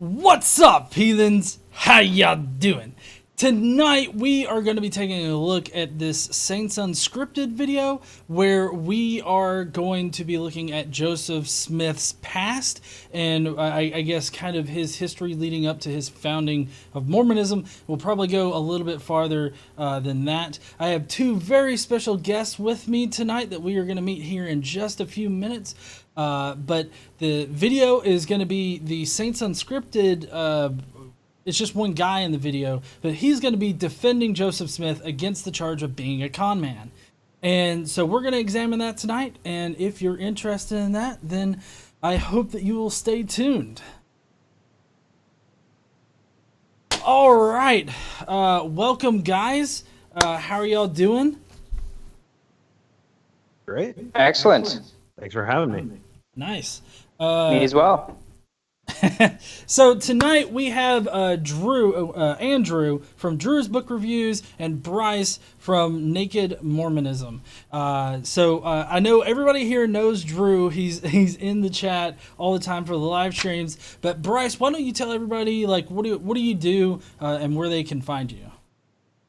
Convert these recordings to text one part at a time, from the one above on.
What's up, heathens? How y'all doing? Tonight we are going to be taking a look at this Saints Unscripted video where we are going to be looking at Joseph Smith's past and I guess kind of his history leading up to his founding of Mormonism. We'll probably go a little bit farther than that. I have two very special guests with me tonight that we are going to meet here in just a few minutes. But the video is going to be the Saints Unscripted. It's just one guy in the video, but he's going to be defending Joseph Smith against the charge of being a con man. And so we're going to examine that tonight. And if you're interested in that, then I hope that you will stay tuned. All right. Welcome, guys. How are y'all doing? Great. Excellent. Thanks for having me. Nice. Me as well. So tonight we have Andrew from Drew's Book Reviews and Bryce from Naked Mormonism. I know everybody here knows Drew. He's in the chat all the time for the live streams. But Bryce, why don't you tell everybody what do you do and where they can find you?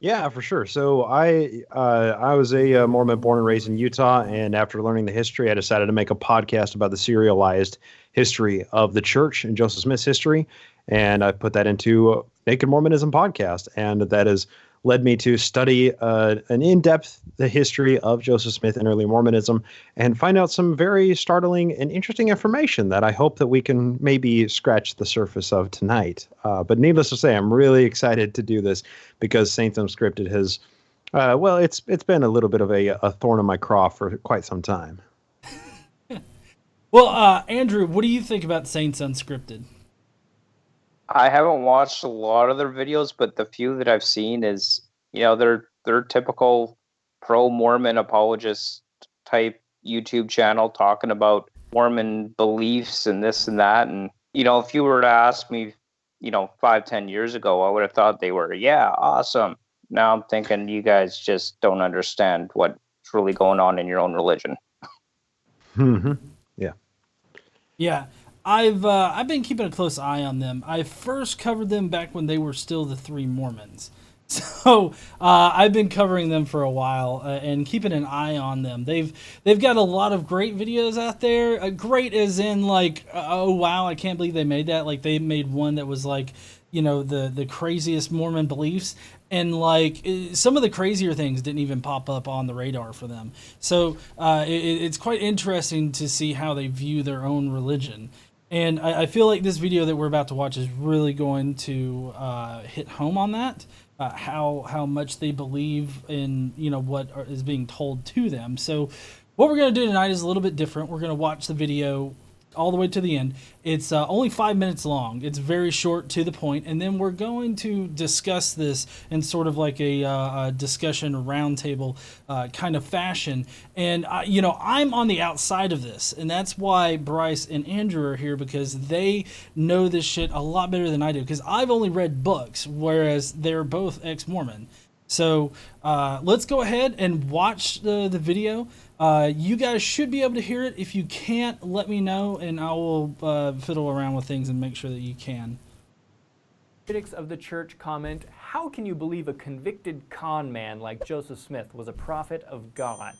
Yeah, for sure. So I was a Mormon born and raised in Utah, and after learning the history, I decided to make a podcast about the serialized history of the church and Joseph Smith's history, and I put that into Naked Mormonism podcast, and that has led me to study an in-depth the history of Joseph Smith and early Mormonism and find out some very startling and interesting information that I hope that we can maybe scratch the surface of tonight. But needless to say, I'm really excited to do this because Saints Unscripted has, it's been a little bit of a thorn in my craw for quite some time. Well, Andrew, what do you think about Saints Unscripted? I haven't watched a lot of their videos, but the few that I've seen is, they're typical pro-Mormon apologist type YouTube channel talking about Mormon beliefs and this and that. And, if you were to ask me, 5-10 years ago, I would have thought they were, awesome. Now I'm thinking you guys just don't understand what's really going on in your own religion. Mm-hmm. Yeah. Yeah. I've been keeping a close eye on them. I first covered them back when they were still the Three Mormons. So I've been covering them for a while and keeping an eye on them. They've got a lot of great videos out there. Great as in oh wow, I can't believe they made that. Like they made one that was the craziest Mormon beliefs, and some of the crazier things didn't even pop up on the radar for them. So it's quite interesting to see how they view their own religion. And I feel like this video that we're about to watch is really going to hit home on that, how much they believe in what is being told to them. So what we're going to do tonight is a little bit different. We're going to watch the video all the way to the end. It's only 5 minutes long. It's very short, to the point, and then we're going to discuss this in sort of like a discussion roundtable kind of fashion. And I'm on the outside of this, and that's why Bryce and Andrew are here, because they know this shit a lot better than I do. Because I've only read books, whereas they're both ex-Mormon. So let's go ahead and watch the video. You guys should be able to hear it. If you can't, let me know, and I will fiddle around with things and make sure that you can. Critics of the church comment, how can you believe a convicted con man like Joseph Smith was a prophet of God?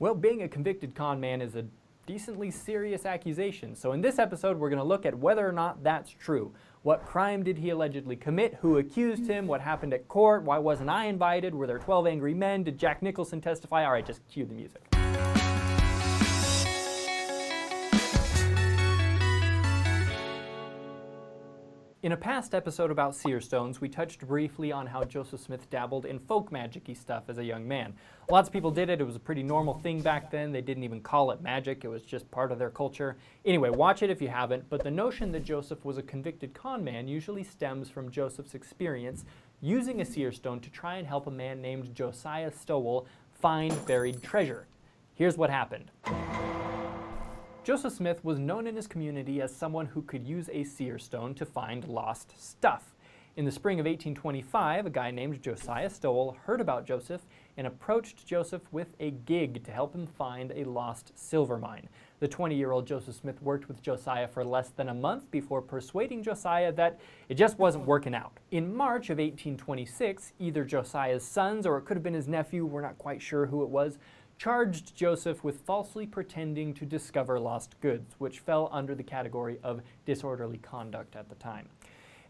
Well, being a convicted con man is a decently serious accusation. So in this episode, we're going to look at whether or not that's true. What crime did he allegedly commit? Who accused him? What happened at court? Why wasn't I invited? Were there 12 angry men? Did Jack Nicholson testify? All right, just cue the music. In a past episode about seer stones, we touched briefly on how Joseph Smith dabbled in folk magic-y stuff as a young man. Lots of people did it. It was a pretty normal thing back then. They didn't even call it magic. It was just part of their culture. Anyway, watch it if you haven't, but the notion that Joseph was a convicted con man usually stems from Joseph's experience using a seer stone to try and help a man named Josiah Stowell find buried treasure. Here's what happened. Joseph Smith was known in his community as someone who could use a seer stone to find lost stuff. In the spring of 1825, a guy named Josiah Stowell heard about Joseph and approached Joseph with a gig to help him find a lost silver mine. The 20-year-old Joseph Smith worked with Josiah for less than a month before persuading Josiah that it just wasn't working out. In March of 1826, either Josiah's sons or it could have been his nephew, we're not quite sure who it was, charged Joseph with falsely pretending to discover lost goods, which fell under the category of disorderly conduct at the time.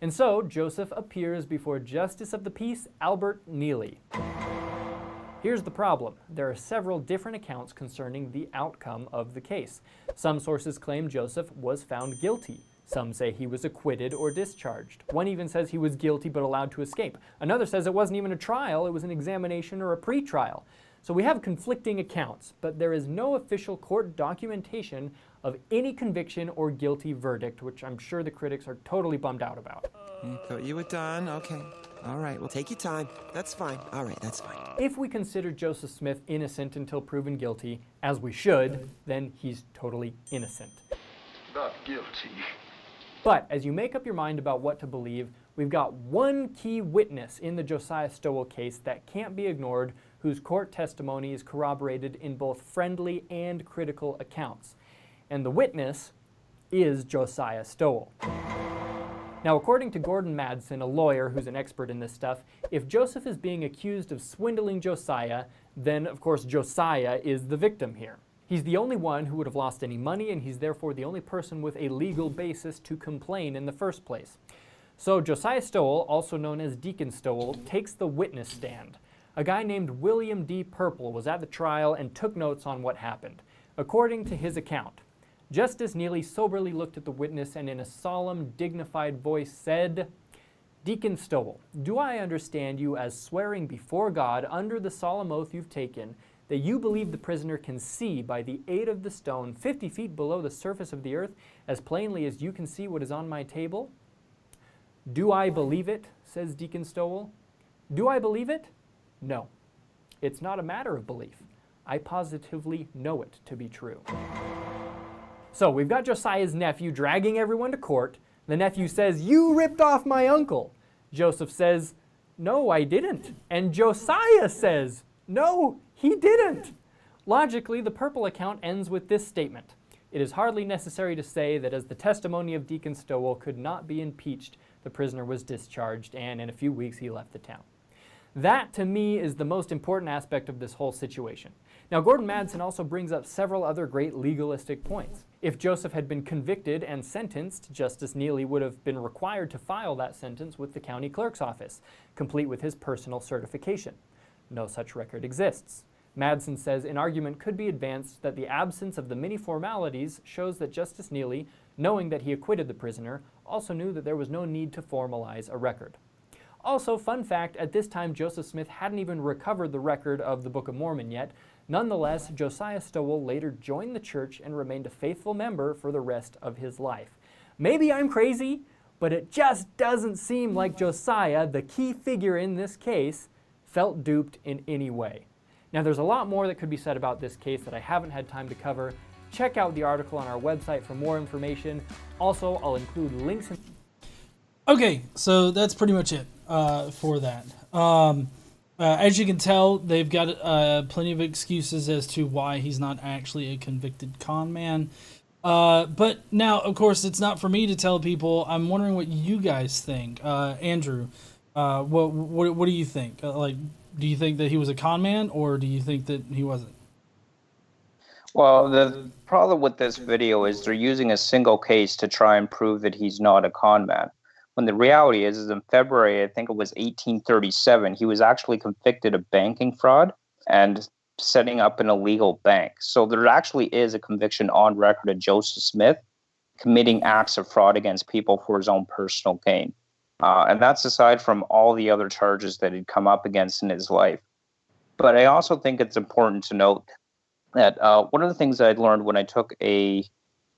And so Joseph appears before Justice of the Peace Albert Neely. Here's the problem. There are several different accounts concerning the outcome of the case. Some sources claim Joseph was found guilty. Some say he was acquitted or discharged. One even says he was guilty but allowed to escape. Another says it wasn't even a trial, it was an examination or a pre-trial. So we have conflicting accounts, but there is no official court documentation of any conviction or guilty verdict, which I'm sure the critics are totally bummed out about. Thought you were done? Okay. All right, well, take your time. That's fine. All right, that's fine. If we consider Joseph Smith innocent until proven guilty, as we should, then he's totally innocent. Not guilty. But as you make up your mind about what to believe, we've got one key witness in the Josiah Stowell case that can't be ignored, whose court testimony is corroborated in both friendly and critical accounts. And the witness is Josiah Stowell. Now, according to Gordon Madsen, a lawyer who's an expert in this stuff, if Joseph is being accused of swindling Josiah, then of course Josiah is the victim here. He's the only one who would have lost any money, and he's therefore the only person with a legal basis to complain in the first place. So Josiah Stowell, also known as Deacon Stowell, takes the witness stand. A guy named William D. Purple was at the trial and took notes on what happened. According to his account, Justice Neely soberly looked at the witness and in a solemn, dignified voice said, "Deacon Stowell, do I understand you as swearing before God under the solemn oath you've taken that you believe the prisoner can see by the aid of the stone 50 feet below the surface of the earth as plainly as you can see what is on my table?" "Do I believe it?" says Deacon Stowell. "Do I believe it? No. It's not a matter of belief. I positively know it to be true." So we've got Josiah's nephew dragging everyone to court. The nephew says, "You ripped off my uncle." Joseph says, "No, I didn't." And Josiah says, "No, he didn't." Logically, the Purple account ends with this statement: "It is hardly necessary to say that as the testimony of Deacon Stowell could not be impeached, the prisoner was discharged, and in a few weeks he left the town." That, to me, is the most important aspect of this whole situation. Now, Gordon Madsen also brings up several other great legalistic points. If Joseph had been convicted and sentenced, Justice Neely would have been required to file that sentence with the county clerk's office, complete with his personal certification. No such record exists. Madsen says an argument could be advanced that the absence of the many formalities shows that Justice Neely, knowing that he acquitted the prisoner, also knew that there was no need to formalize a record. Also, fun fact, at this time Joseph Smith hadn't even recovered the record of the Book of Mormon yet. Nonetheless, Josiah Stowell later joined the church and remained a faithful member for the rest of his life. Maybe I'm crazy, but it just doesn't seem like Josiah, the key figure in this case, felt duped in any way. Now, there's a lot more that could be said about this case that I haven't had time to cover. Check out the article on our website for more information. Also, I'll include links. Okay, so that's pretty much it for that. As you can tell, they've got plenty of excuses as to why he's not actually a convicted con man. But now, of course, it's not for me to tell people. I'm wondering what you guys think. Andrew, what do you think? Do you think that he was a con man, or do you think that he wasn't? Well, the problem with this video is they're using a single case to try and prove that he's not a con man. When the reality is in February, I think it was 1837, he was actually convicted of banking fraud and setting up an illegal bank. So there actually is a conviction on record of Joseph Smith committing acts of fraud against people for his own personal gain. And that's aside from all the other charges that he'd come up against in his life. But I also think it's important to note that one of the things that I'd learned when I took a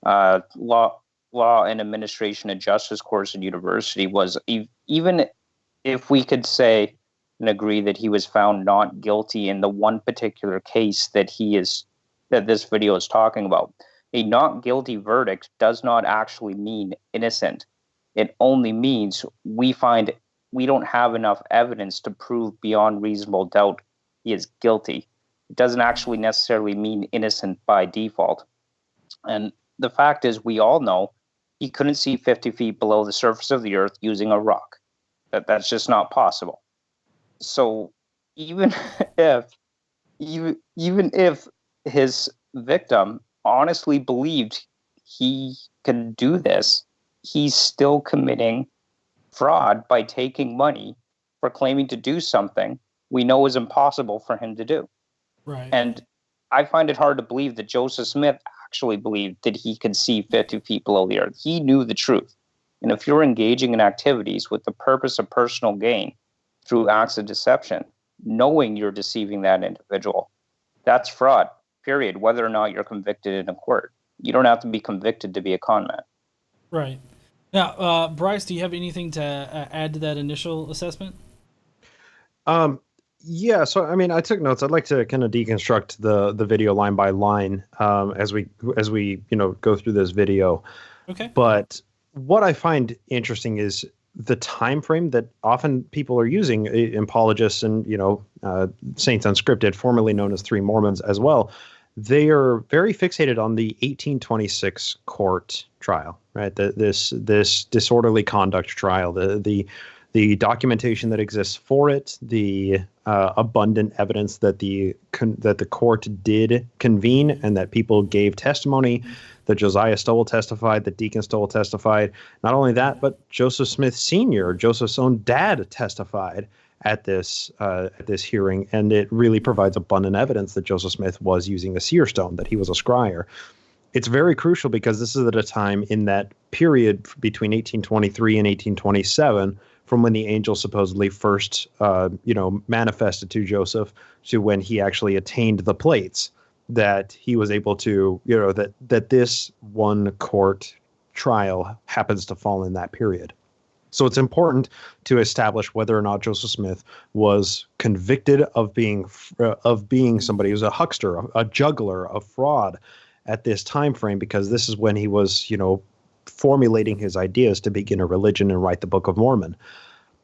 law and administration and justice course at university was even if we could say and agree that he was found not guilty in the one particular case that this video is talking about, a not guilty verdict does not actually mean innocent. It only means we find we don't have enough evidence to prove beyond reasonable doubt he is guilty. It doesn't actually necessarily mean innocent by default. And the fact is, we all know he couldn't see 50 feet below the surface of the earth using a rock. That's just not possible. So even if his victim honestly believed he could do this, he's still committing fraud by taking money for claiming to do something we know is impossible for him to do. Right. And I find it hard to believe that Joseph Smith actually believed that he could see 50 feet below the earth. He knew the truth. And if you're engaging in activities with the purpose of personal gain through acts of deception, knowing you're deceiving that individual, that's fraud, period, whether or not you're convicted in a court. You don't have to be convicted to be a con man. Right. Now, Bryce, do you have anything to add to that initial assessment? Yeah, so I mean, I took notes. I'd like to kind of deconstruct the video line by line as we go through this video. Okay. But what I find interesting is the time frame that often people are using, apologists and Saints Unscripted, formerly known as Three Mormons as well. They are very fixated on the 1826 court trial, right? This disorderly conduct trial, the documentation that exists for it, the abundant evidence that the court did convene and that people gave testimony, that Josiah Stowell testified, that Deacon Stowell testified. Not only that, but Joseph Smith Sr., Joseph's own dad, testified at this hearing, and it really provides abundant evidence that Joseph Smith was using the seer stone, that he was a scryer. It's very crucial because this is at a time in that period between 1823 and 1827, from when the angel supposedly first, manifested to Joseph to when he actually attained the plates, that he was able to, that this one court trial happens to fall in that period. So it's important to establish whether or not Joseph Smith was convicted of being somebody who's a huckster, a juggler, a fraud at this time frame, because this is when he was, formulating his ideas to begin a religion and write the Book of Mormon.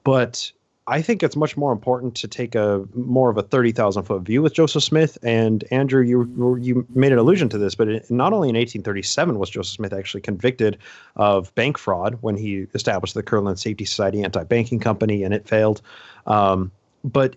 But I think it's much more important to take more of a 30,000-foot view with Joseph Smith. And Andrew, you made an allusion to this, but not only in 1837 was Joseph Smith actually convicted of bank fraud when he established the Kirtland Safety Society Anti-Banking Company, and it failed. But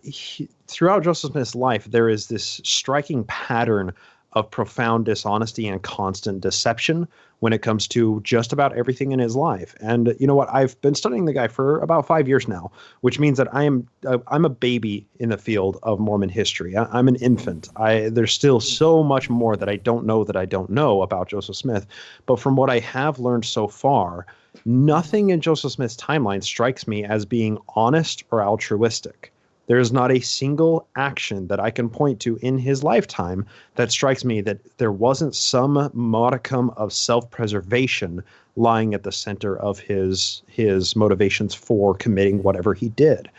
throughout Joseph Smith's life, there is this striking pattern of profound dishonesty and constant deception when it comes to just about everything in his life. And you know what? I've been studying the guy for about 5 years now, which means that I'm a baby in the field of Mormon history. I'm an infant. There's still so much more that I don't know about Joseph Smith. But from what I have learned so far, nothing in Joseph Smith's timeline strikes me as being honest or altruistic. There is not a single action that I can point to in his lifetime that strikes me that there wasn't some modicum of self-preservation lying at the center of his motivations for committing whatever he did.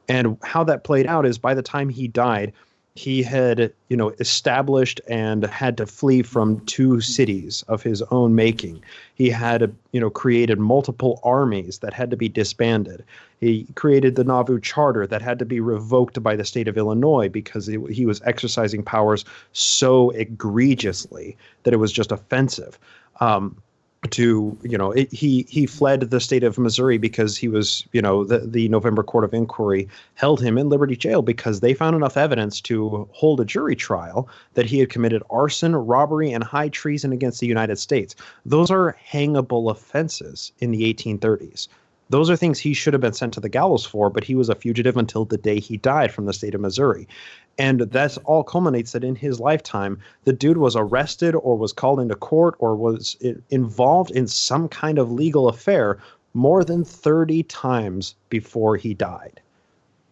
And how that played out is by the time he died, he had, established and had to flee from 2 cities of his own making. He had, created multiple armies that had to be disbanded. He created the Nauvoo Charter that had to be revoked by the state of Illinois because he was exercising powers so egregiously that it was just offensive. He fled the state of Missouri because he was, the November Court of Inquiry held him in Liberty Jail because they found enough evidence to hold a jury trial that he had committed arson, robbery, and high treason against the United States. Those are hangable offenses in the 1830s. Those are things he should have been sent to the gallows for, but he was a fugitive until the day he died from the state of Missouri. And that's all culminates that in his lifetime, the dude was arrested or was called into court or was involved in some kind of legal affair more than 30 times before he died.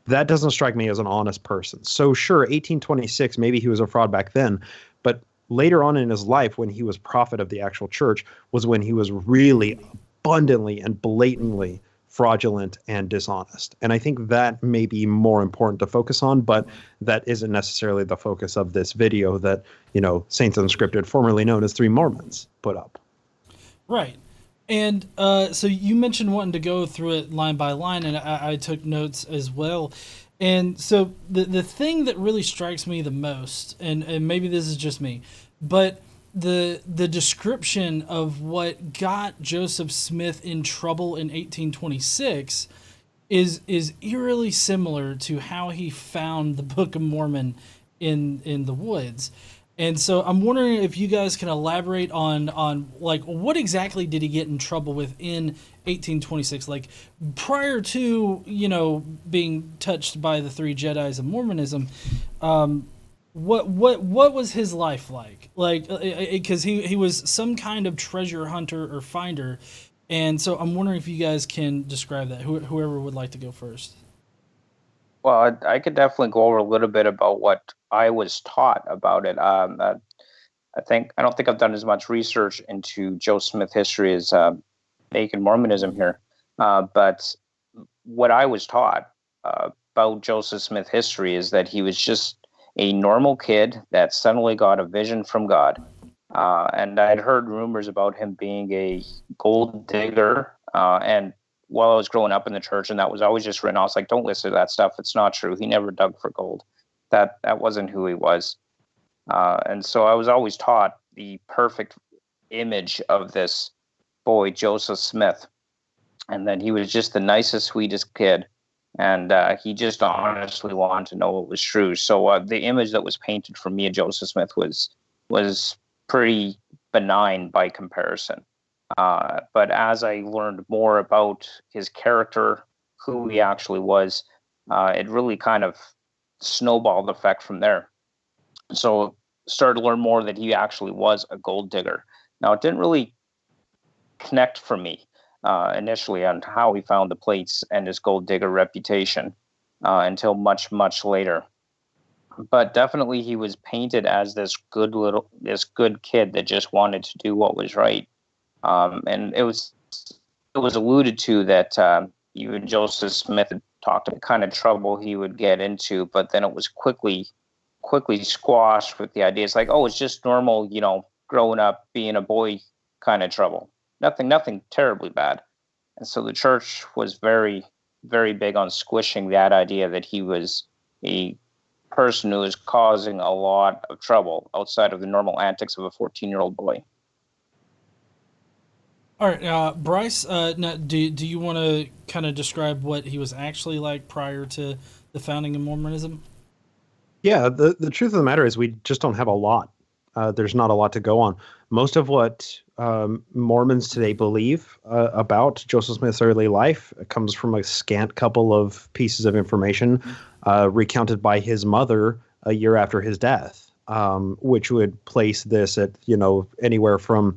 That doesn't strike me as an honest person. So sure, 1826, maybe he was a fraud back then, but later on in his life, when he was prophet of the actual church, was when he was really abundantly and blatantly fraudulent and dishonest. And I think that may be more important to focus on, but that isn't necessarily the focus of this video that, Saints Unscripted, formerly known as Three Mormons, put up. Right. And so you mentioned wanting to go through it line by line, and I took notes as well. And so the thing that really strikes me the most, and maybe this is just me, but the description of what got Joseph Smith in trouble in 1826 is eerily similar to how he found the Book of Mormon in the woods. And so I'm wondering if you guys can elaborate on like what exactly did he get in trouble with in 1826, like prior to being touched by the three Jedis of Mormonism. What was his life like? Like, because he was some kind of treasure hunter or finder, and so I'm wondering if you guys can describe that. Whoever would like to go first. Well, I could definitely go over a little bit about what I was taught about it. I don't think I've done as much research into Joseph Smith history as Naked Mormonism here, but what I was taught about Joseph Smith history is that he was just a normal kid that suddenly got a vision from God. And I'd heard rumors about him being a gold digger. And while I was growing up in the church, and that was always just written, I was like, don't listen to that stuff. It's not true. He never dug for gold. That wasn't who he was. And so I was always taught the perfect image of this boy, Joseph Smith, and that he was just the nicest, sweetest kid. And he just honestly wanted to know what was true. So the image that was painted for me of Joseph Smith was pretty benign by comparison. But as I learned more about his character, who he actually was, it really kind of snowballed effect from there. So started to learn more that he actually was a gold digger. Now, it didn't really connect for me initially on how he found the plates and his gold digger reputation until much, much later. But definitely he was painted as this good kid that just wanted to do what was right. And it was alluded to that even Joseph Smith had talked about the kind of trouble he would get into, but then it was quickly squashed with the idea. It's like, oh, it's just normal, growing up, being a boy kind of trouble. Nothing terribly bad. And so the church was very, very big on squishing that idea that he was a person who was causing a lot of trouble outside of the normal antics of a 14-year-old boy. All right, Bryce, now, do you want to kind of describe what he was actually like prior to the founding of Mormonism? Yeah, the truth of the matter is we just don't have a lot. There's not a lot to go on. Most of what Mormons today believe about Joseph Smith's early life comes from a scant couple of pieces of information recounted by his mother a year after his death, which would place this at, anywhere from,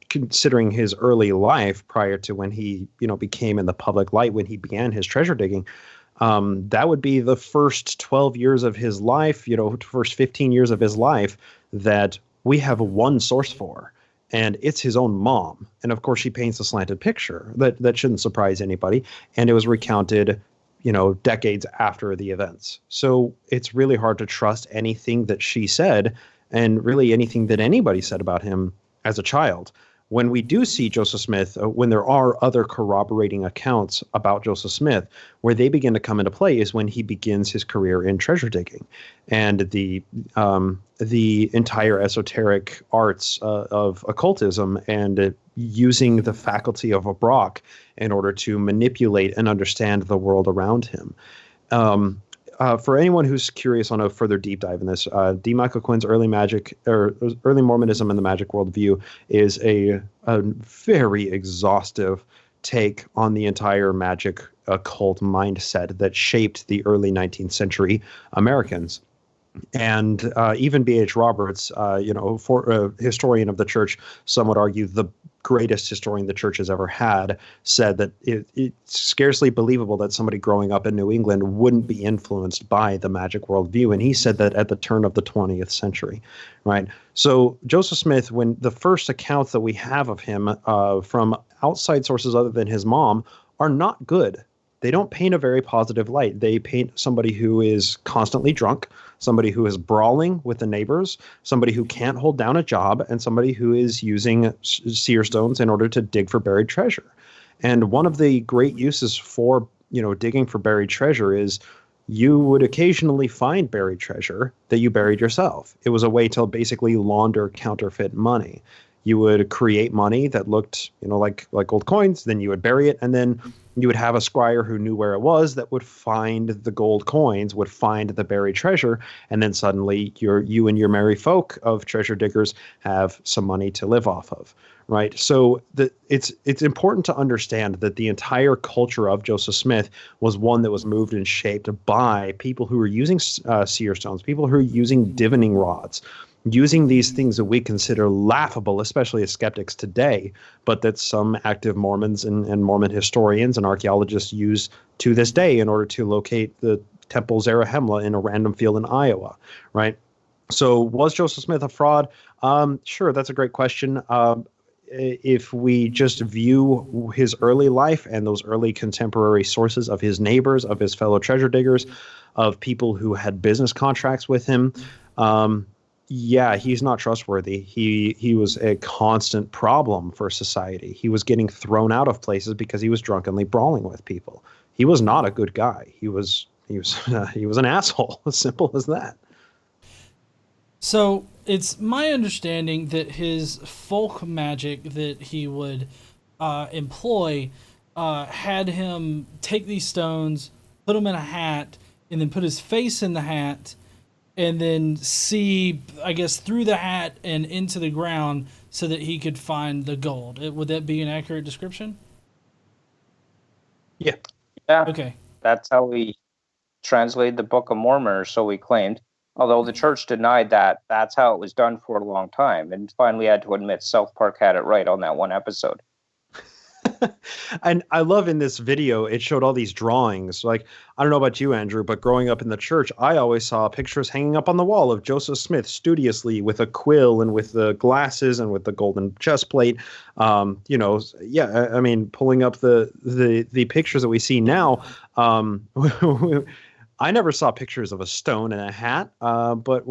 considering his early life prior to when he, became in the public light, when he began his treasure digging. That would be the first 12 years of his life, first 15 years of his life that we have one source for, and it's his own mom. And of course, she paints a slanted picture that shouldn't surprise anybody. And it was recounted, decades after the events. So it's really hard to trust anything that she said, and really anything that anybody said about him as a child. When we do see Joseph Smith, when there are other corroborating accounts about Joseph Smith, where they begin to come into play is when he begins his career in treasure digging, and the entire esoteric arts of occultism, and using the faculty of a Brock in order to manipulate and understand the world around him. For anyone who's curious on a further deep dive in this, D. Michael Quinn's Early Mormonism and the Magic Worldview is a very exhaustive take on the entire magic occult mindset that shaped the early 19th century Americans. And even B.H. Roberts, for historian of the church, some would argue the greatest historian the church has ever had, said that it's scarcely believable that somebody growing up in New England wouldn't be influenced by the magic worldview. And he said that at the turn of the 20th century, right? So Joseph Smith, when the first accounts that we have of him from outside sources other than his mom are not good. they don't paint a very positive light. They paint somebody who is constantly drunk, somebody who is brawling with the neighbors, somebody who can't hold down a job, and somebody who is using seer stones in order to dig for buried treasure. And one of the great uses for, digging for buried treasure is you would occasionally find buried treasure that you buried yourself. It was a way to basically launder counterfeit money. You would create money that looked, like gold coins, then you would bury it, and then you would have a squire who knew where it was that would find the gold coins, would find the buried treasure, and then suddenly you and your merry folk of treasure diggers have some money to live off of, right? So it's important to understand that the entire culture of Joseph Smith was one that was moved and shaped by people who were using seer stones, people who were using divining rods, using these things that we consider laughable, especially as skeptics today, but that some active Mormons and Mormon historians and archaeologists use to this day in order to locate the Temple Zarahemla in a random field in Iowa, right? So was Joseph Smith a fraud? Sure, that's a great question. If we just view his early life and those early contemporary sources of his neighbors, of his fellow treasure diggers, of people who had business contracts with him, yeah, he's not trustworthy. He was a constant problem for society. He was getting thrown out of places because he was drunkenly brawling with people. He was not a good guy. He was an asshole. As simple as that. So it's my understanding that his folk magic that he would employ had him take these stones, put them in a hat, and then put his face in the hat, and then see, I guess, through the hat and into the ground so that he could find the gold. Would that be an accurate description? Yeah. Yeah. Okay. That's how we translated the Book of Mormon, or so we claimed. Although the church denied that, that's how it was done for a long time. And finally had to admit South Park had it right on that one episode. And I love in this video, it showed all these drawings. Like, I don't know about you, Andrew, but growing up in the church, I always saw pictures hanging up on the wall of Joseph Smith studiously with a quill and with the glasses and with the golden chest plate. I mean, pulling up the pictures that we see now. I never saw pictures of a stone and a hat, but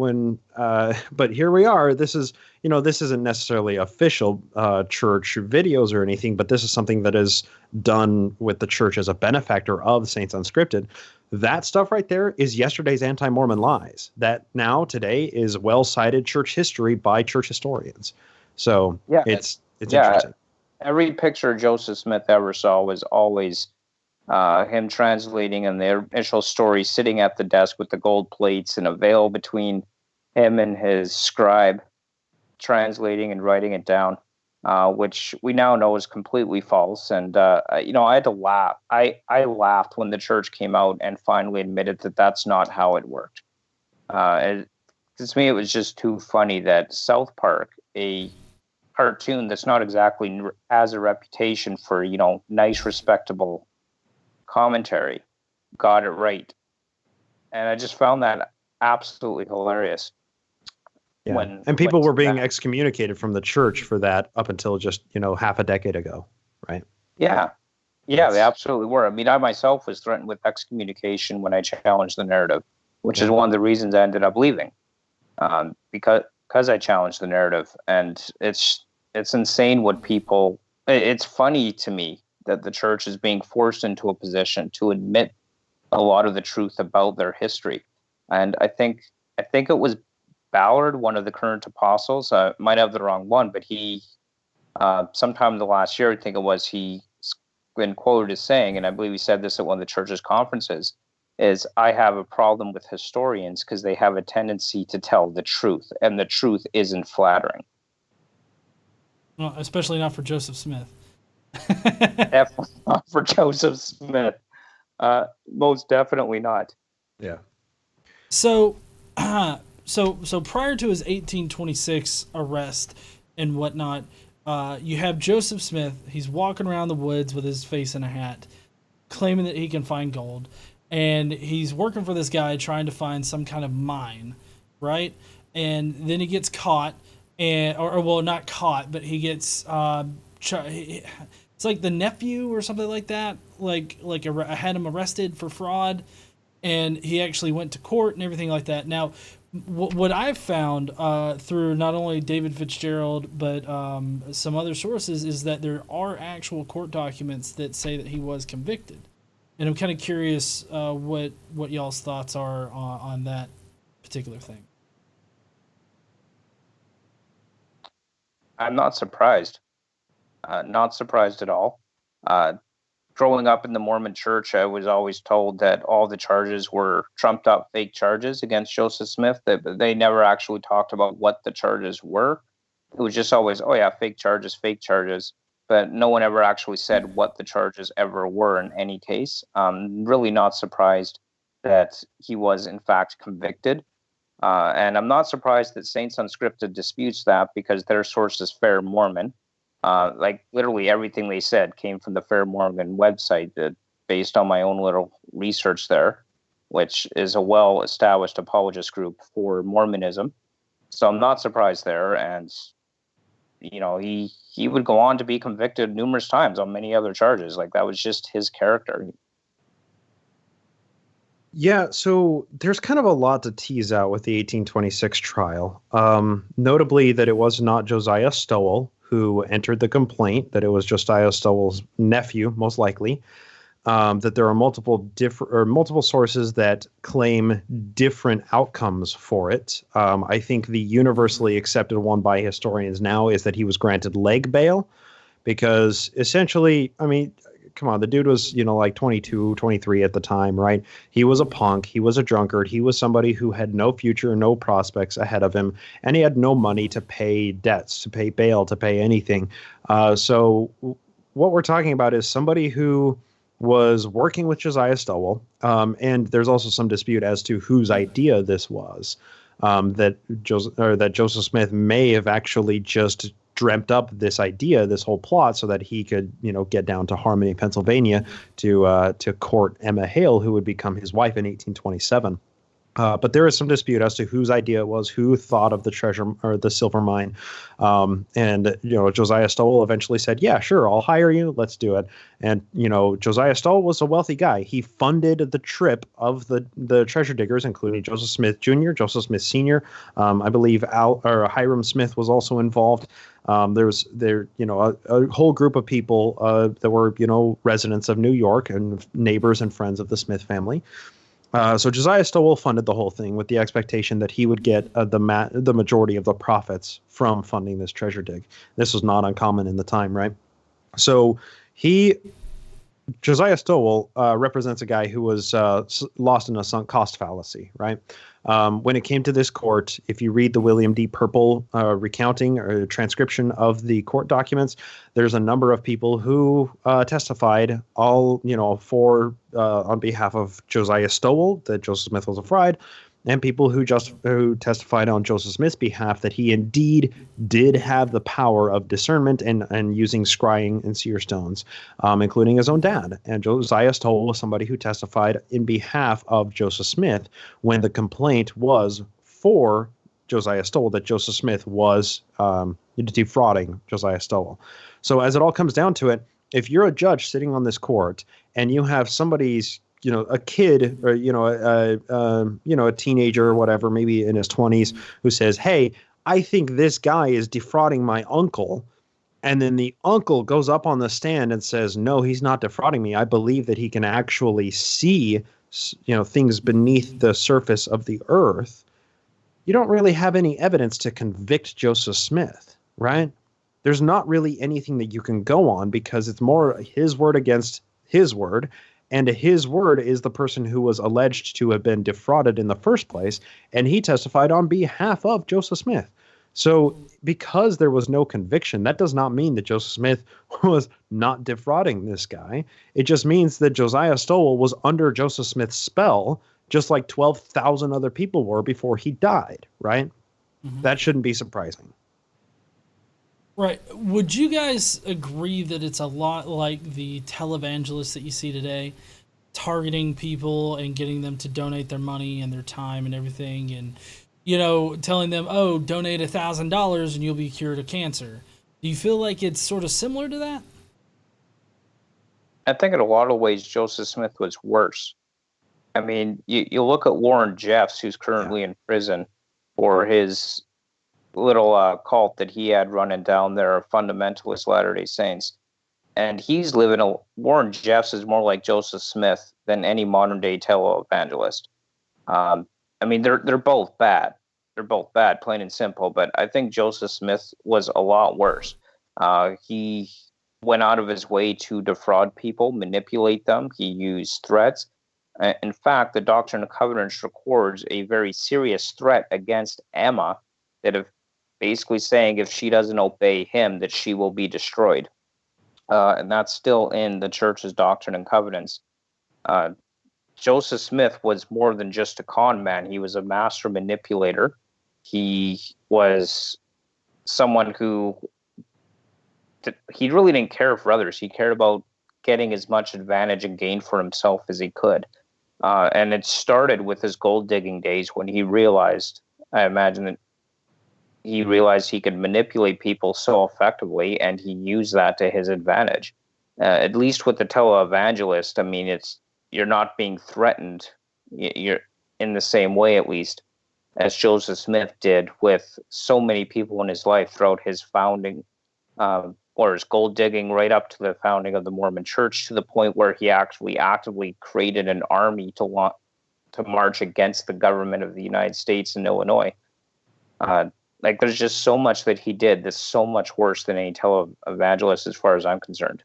here we are. This isn't necessarily official church videos or anything, but this is something that is done with the church as a benefactor of Saints Unscripted. That stuff right there is yesterday's anti-Mormon lies that now today is well-cited church history by church historians. So yeah, it's interesting. Every picture Joseph Smith ever saw was always him translating in the initial story, sitting at the desk with the gold plates and a veil between him and his scribe, translating and writing it down, which we now know is completely false. And, I had to laugh. I laughed when the church came out and finally admitted that that's not how it worked. To me, it was just too funny that South Park, a cartoon that's not exactly has a reputation for, nice, respectable commentary, got it right. And I just found that absolutely hilarious. Yeah. And people were being excommunicated from the church for that up until just, half a decade ago, right? Yeah. Yeah, they absolutely were. I mean, I myself was threatened with excommunication when I challenged the narrative, which is one of the reasons I ended up leaving, because I challenged the narrative. And it's insane what people... It's funny to me that the church is being forced into a position to admit a lot of the truth about their history. And I think it was Ballard, one of the current apostles, might have the wrong one, but he, sometime in the last year, I think it was, he's been quoted as saying, and I believe he said this at one of the church's conferences, is I have a problem with historians because they have a tendency to tell the truth, and the truth isn't flattering. Well, especially not for Joseph Smith. Definitely not for Joseph Smith. Most definitely not. Yeah. So prior to his 1826 arrest and whatnot, you have Joseph Smith. He's walking around the woods with his face in a hat, claiming that he can find gold, and he's working for this guy trying to find some kind of mine, right? And then he gets caught, or not caught, but he gets it's like the nephew or something like that had him arrested for fraud, and he actually went to court and everything like that. Now, what I've found through not only David Fitzgerald but some other sources is that there are actual court documents that say that he was convicted, and I'm kind of curious what y'all's thoughts are on that particular thing. I'm not surprised. Not surprised at all. Growing up in the Mormon church, I was always told that all the charges were trumped up fake charges against Joseph Smith. That they never actually talked about what the charges were. It was just always, oh yeah, fake charges. But no one ever actually said what the charges ever were in any case. Really not surprised that he was in fact convicted. And I'm not surprised that Saints Unscripted disputes that, because their source is Fair Mormon. Like literally everything they said came from the Fair Mormon website, based on my own little research there, which is a well-established apologist group for Mormonism. So I'm not surprised there. And, you know, he would go on to be convicted numerous times on many other charges. Like, that was just his character. Yeah, so there's kind of a lot to tease out with the 1826 trial. Notably that it was not Josiah Stowell who entered the complaint, that it was Josiah Stowell's nephew, most likely. That there are multiple sources that claim different outcomes for it. I think the universally accepted one by historians now is that he was granted leg bail, because essentially, I mean, come on, the dude was, like 22, 23 at the time, right? He was a punk. He was a drunkard. He was somebody who had no future, no prospects ahead of him, and he had no money to pay debts, to pay bail, to pay anything. So what we're talking about is somebody who was working with Josiah Stowell, and there's also some dispute as to whose idea this was, that Joseph Smith may have actually just dreamt up this idea, this whole plot, so that he could, get down to Harmony, Pennsylvania, to court Emma Hale, who would become his wife in 1827. But there is some dispute as to whose idea it was, who thought of the treasure or the silver mine. And Josiah Stowell eventually said, yeah, sure, I'll hire you. Let's do it. And, Josiah Stowell was a wealthy guy. He funded the trip of the treasure diggers, including Joseph Smith Jr., Joseph Smith Sr. I believe Hiram Smith was also involved. There was a whole group of people that were, residents of New York and neighbors and friends of the Smith family. So Josiah Stowell funded the whole thing with the expectation that he would get the majority of the profits from funding this treasure dig. This was not uncommon in the time, right? So Josiah Stowell represents a guy who was lost in a sunk cost fallacy, right? When it came to this court, if you read the William D. Purple recounting or transcription of the court documents, there's a number of people who testified on behalf of Josiah Stowell that Joseph Smith was a fraud, and people who testified on Joseph Smith's behalf that he indeed did have the power of discernment and using scrying and seer stones, including his own dad. And Josiah Stowell was somebody who testified in behalf of Joseph Smith when the complaint was for Josiah Stowell, that Joseph Smith was defrauding Josiah Stowell. So as it all comes down to it, if you're a judge sitting on this court and you have somebody's a kid or, a teenager or whatever, maybe in his 20s, who says, hey, I think this guy is defrauding my uncle. And then the uncle goes up on the stand and says, no, he's not defrauding me. I believe that he can actually see, things beneath the surface of the earth. You don't really have any evidence to convict Joseph Smith, right? There's not really anything that you can go on, because it's more his word against his word. And his word is the person who was alleged to have been defrauded in the first place, and he testified on behalf of Joseph Smith. So because there was no conviction, that does not mean that Joseph Smith was not defrauding this guy. It just means that Josiah Stowell was under Joseph Smith's spell, just like 12,000 other people were before he died, right? Mm-hmm. That shouldn't be surprising. Right. Would you guys agree that it's a lot like the televangelists that you see today, targeting people and getting them to donate their money and their time and everything, and, telling them, oh, donate $1,000 and you'll be cured of cancer? Do you feel like it's sort of similar to that? I think in a lot of ways, Joseph Smith was worse. I mean, you look at Warren Jeffs, who's currently in prison for his little cult that he had running down there of fundamentalist Latter-day Saints. And he's living Warren Jeffs is more like Joseph Smith than any modern day televangelist. I mean, they're both bad. They're both bad, plain and simple. But I think Joseph Smith was a lot worse. He went out of his way to defraud people, manipulate them. He used threats. In fact, the Doctrine and Covenants records a very serious threat against Emma, that if basically saying if she doesn't obey him, that she will be destroyed. And that's still in the church's Doctrine and Covenants. Joseph Smith was more than just a con man. He was a master manipulator. He was someone who he really didn't care for others. He cared about getting as much advantage and gain for himself as he could. And it started with his gold digging days when he realized, I imagine that he realized he could manipulate people so effectively, and he used that to his advantage. At least with the televangelist, I mean, you're not being threatened. You're in the same way, at least, as Joseph Smith did with so many people in his life throughout his founding, or his gold digging right up to the founding of the Mormon Church, to the point where he actually actively created an army to march against the government of the United States in Illinois. Like, there's just so much that he did that's so much worse than any televangelist, as far as I'm concerned.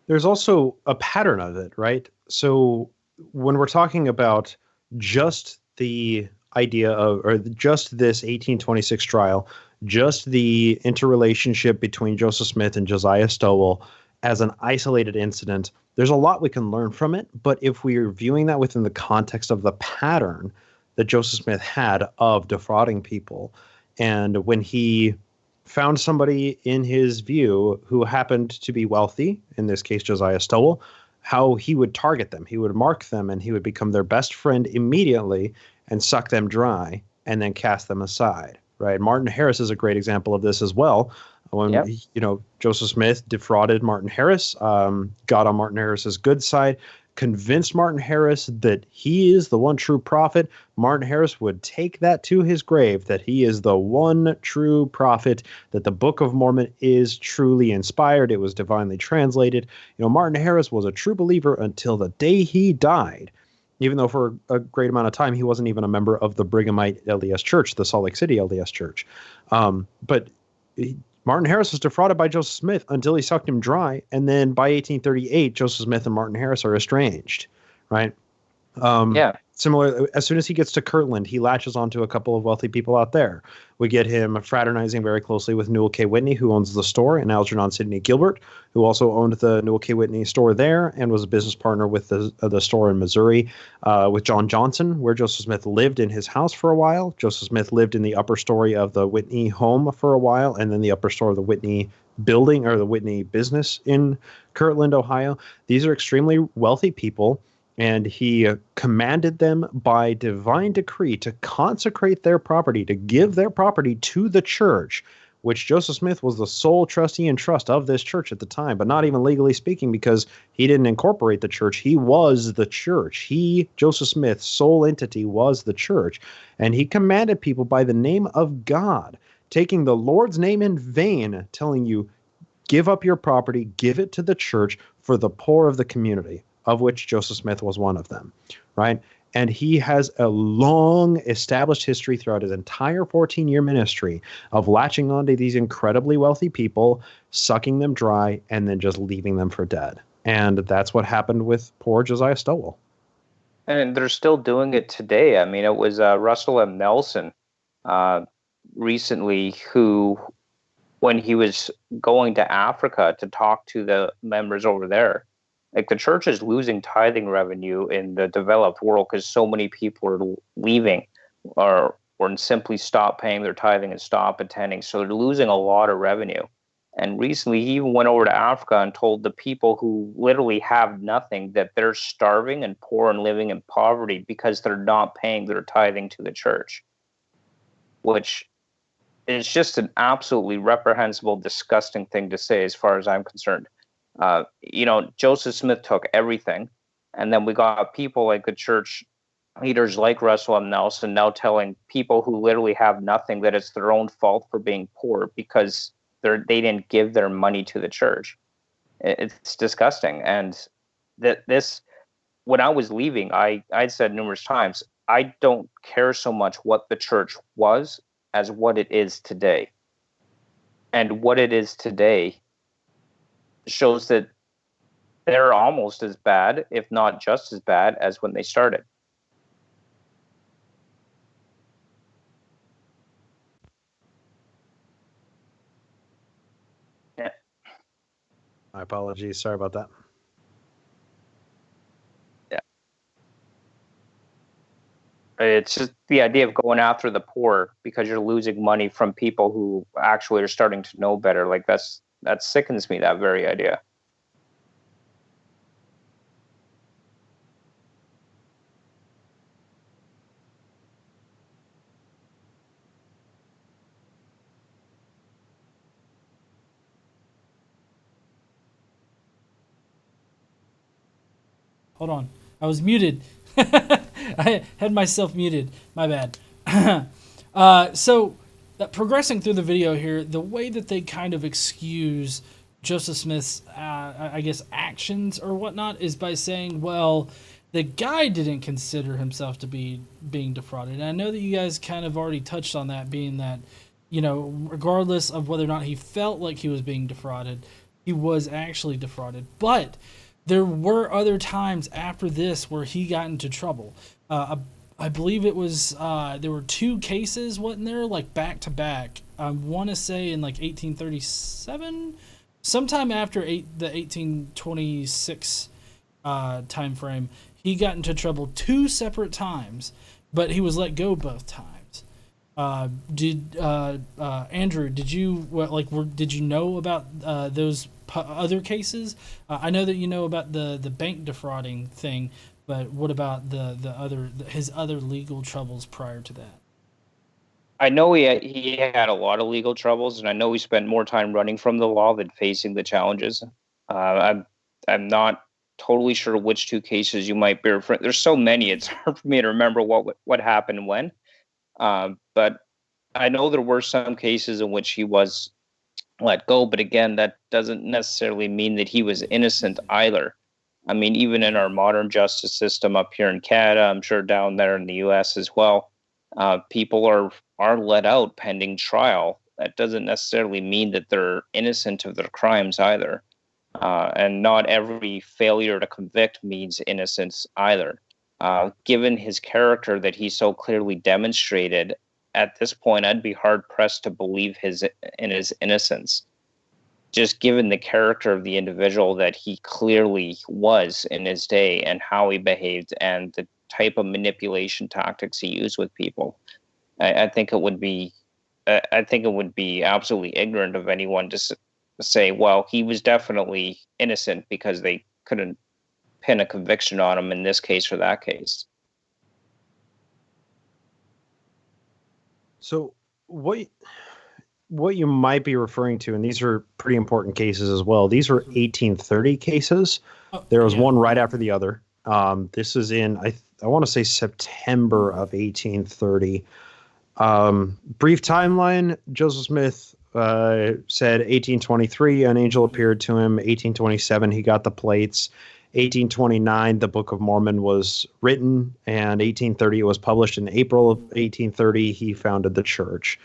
There's also a pattern of it, right? So when we're talking about just the idea of, or just this 1826 trial, just the interrelationship between Joseph Smith and Josiah Stowell as an isolated incident, there's a lot we can learn from it. But if we're viewing that within the context of the pattern that Joseph Smith had of defrauding people, and when he found somebody in his view who happened to be wealthy, in this case Josiah Stowell, how he would target them. He would mark them, and he would become their best friend immediately and suck them dry and then cast them aside, right? Martin Harris is a great example of this as well. When Joseph Smith defrauded Martin Harris, got on Martin Harris's good side, convinced Martin Harris that he is the one true prophet. Martin Harris would take that to his grave, that he is the one true prophet, that the Book of Mormon is truly inspired. It was divinely translated. Martin Harris was a true believer until the day he died, even though for a great amount of time he wasn't even a member of the Brighamite LDS Church, the Salt Lake City LDS Church. Martin Harris was defrauded by Joseph Smith until he sucked him dry. And then by 1838, Joseph Smith and Martin Harris are estranged, right? Similar, as soon as he gets to Kirtland, he latches onto a couple of wealthy people out there. We get him fraternizing very closely with Newell K. Whitney, who owns the store, and Algernon Sidney Gilbert, who also owned the Newell K. Whitney store there and was a business partner with the store in Missouri, with John Johnson, where Joseph Smith lived in his house for a while. Joseph Smith lived in the upper story of the Whitney home for a while, and then the upper story of the Whitney building, or the Whitney business in Kirtland, Ohio. These are extremely wealthy people. And he commanded them by divine decree to consecrate their property, to give their property to the church, which Joseph Smith was the sole trustee and trust of this church at the time, but not even legally speaking, because he didn't incorporate the church. He was the church. Joseph Smith's sole entity was the church. And he commanded people by the name of God, taking the Lord's name in vain, telling you, give up your property, give it to the church for the poor of the community, of which Joseph Smith was one of them, right? And he has a long established history throughout his entire 14-year ministry of latching onto these incredibly wealthy people, sucking them dry, and then just leaving them for dead. And that's what happened with poor Josiah Stowell. And they're still doing it today. I mean, it was Russell M. Nelson recently who, when he was going to Africa to talk to the members over there, like, the church is losing tithing revenue in the developed world because so many people are leaving or simply stop paying their tithing and stop attending. So they're losing a lot of revenue. And recently he even went over to Africa and told the people who literally have nothing that they're starving and poor and living in poverty because they're not paying their tithing to the church, which is just an absolutely reprehensible, disgusting thing to say as far as I'm concerned. Joseph Smith took everything, and then we got people like the church leaders like Russell M. Nelson now telling people who literally have nothing that it's their own fault for being poor because they didn't give their money to the church. It's disgusting. And when I was leaving, I'd said numerous times, I don't care so much what the church was as what it is today. And what it is today shows that they're almost as bad, if not just as bad, as when they started. Yeah. My apologies. Sorry about that. It's just the idea of going after the poor because you're losing money from people who actually are starting to know better. Like that sickens me, that very idea. Hold on. I was muted. I had myself muted. My bad. So, progressing through the video here, the way that they kind of excuse Joseph Smith's, I guess, actions or whatnot is by saying, well, the guy didn't consider himself to be being defrauded. And I know that you guys kind of already touched on that, being that, regardless of whether or not he felt like he was being defrauded, he was actually defrauded. But there were other times after this where he got into trouble. I believe it was there were two cases, wasn't there, like back to back. I want to say in like 1837, sometime after the 1826 time frame, he got into trouble two separate times, but he was let go both times. Andrew, did you know about those other cases? I know that you know about the bank defrauding thing, but what about his other legal troubles prior to that? I know he had a lot of legal troubles, and I know he spent more time running from the law than facing the challenges. I'm not totally sure which two cases you might be referring. There's so many; it's hard for me to remember what happened when. But I know there were some cases in which he was let go, but again, that doesn't necessarily mean that he was innocent either. I mean, even in our modern justice system up here in Canada, I'm sure down there in the U.S. as well, people are let out pending trial. That doesn't necessarily mean that they're innocent of their crimes either. And not every failure to convict means innocence either. Given his character that he so clearly demonstrated, at this point, I'd be hard pressed to believe his innocence. Just given the character of the individual that he clearly was in his day and how he behaved and the type of manipulation tactics he used with people, I think it would be absolutely ignorant of anyone to say, well, he was definitely innocent because they couldn't pin a conviction on him in this case or that case. So what you might be referring to, and these are pretty important cases as well. These were 1830 cases. There was one right after the other. This is in I want to say September of 1830. Brief timeline: Joseph Smith said 1823 an angel appeared to him. 1827 he got the plates. 1829 the Book of Mormon was written, and 1830 it was published. In April of 1830 he founded the church.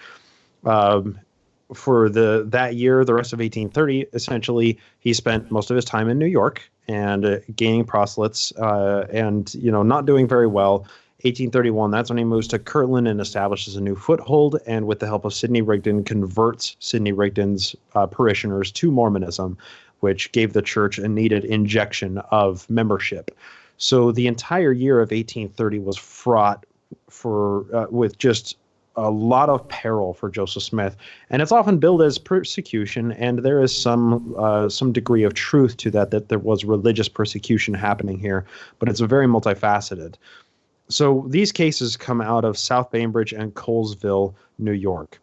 For that year, the rest of 1830, essentially he spent most of his time in New York and gaining proselytes and not doing very well. 1831, that's when he moves to Kirtland and establishes a new foothold, and with the help of Sidney Rigdon, converts Sidney Rigdon's parishioners to Mormonism, which gave the church a needed injection of membership. So the entire year of 1830 was fraught with just a lot of peril for Joseph Smith, and it's often billed as persecution, and there is some degree of truth to that there was religious persecution happening here, but it's very multifaceted. So these cases come out of South Bainbridge and Colesville, New York,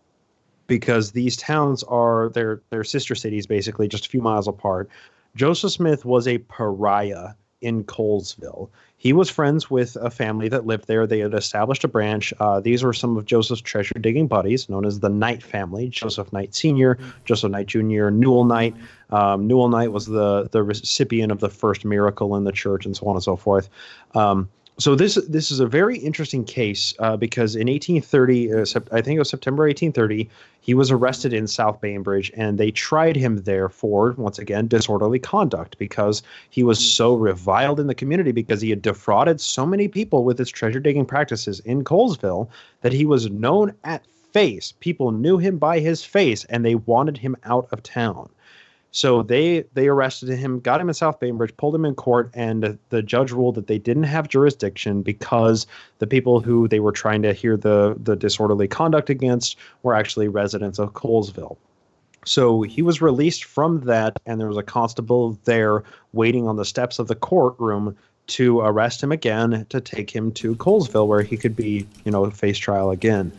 because these towns are their sister cities, basically just a few miles apart. Joseph Smith was a pariah in Colesville. He was friends with a family that lived there. They had established a branch. These were some of Joseph's treasure digging buddies, known as the Knight family: Joseph Knight Sr., Joseph Knight Jr., Newell Knight. Newell Knight was the recipient of the first miracle in the church, and so on and so forth. So this is a very interesting case because in 1830, I think it was September 1830, he was arrested in South Bainbridge, and they tried him there for, once again, disorderly conduct because he was so reviled in the community because he had defrauded so many people with his treasure digging practices in Colesville that he was known at face. People knew him by his face, and they wanted him out of town. So they arrested him, got him in South Bainbridge, pulled him in court, and the judge ruled that they didn't have jurisdiction because the people who they were trying to hear the disorderly conduct against were actually residents of Colesville. So he was released from that, and there was a constable there waiting on the steps of the courtroom to arrest him again, to take him to Colesville where he could be, face trial again.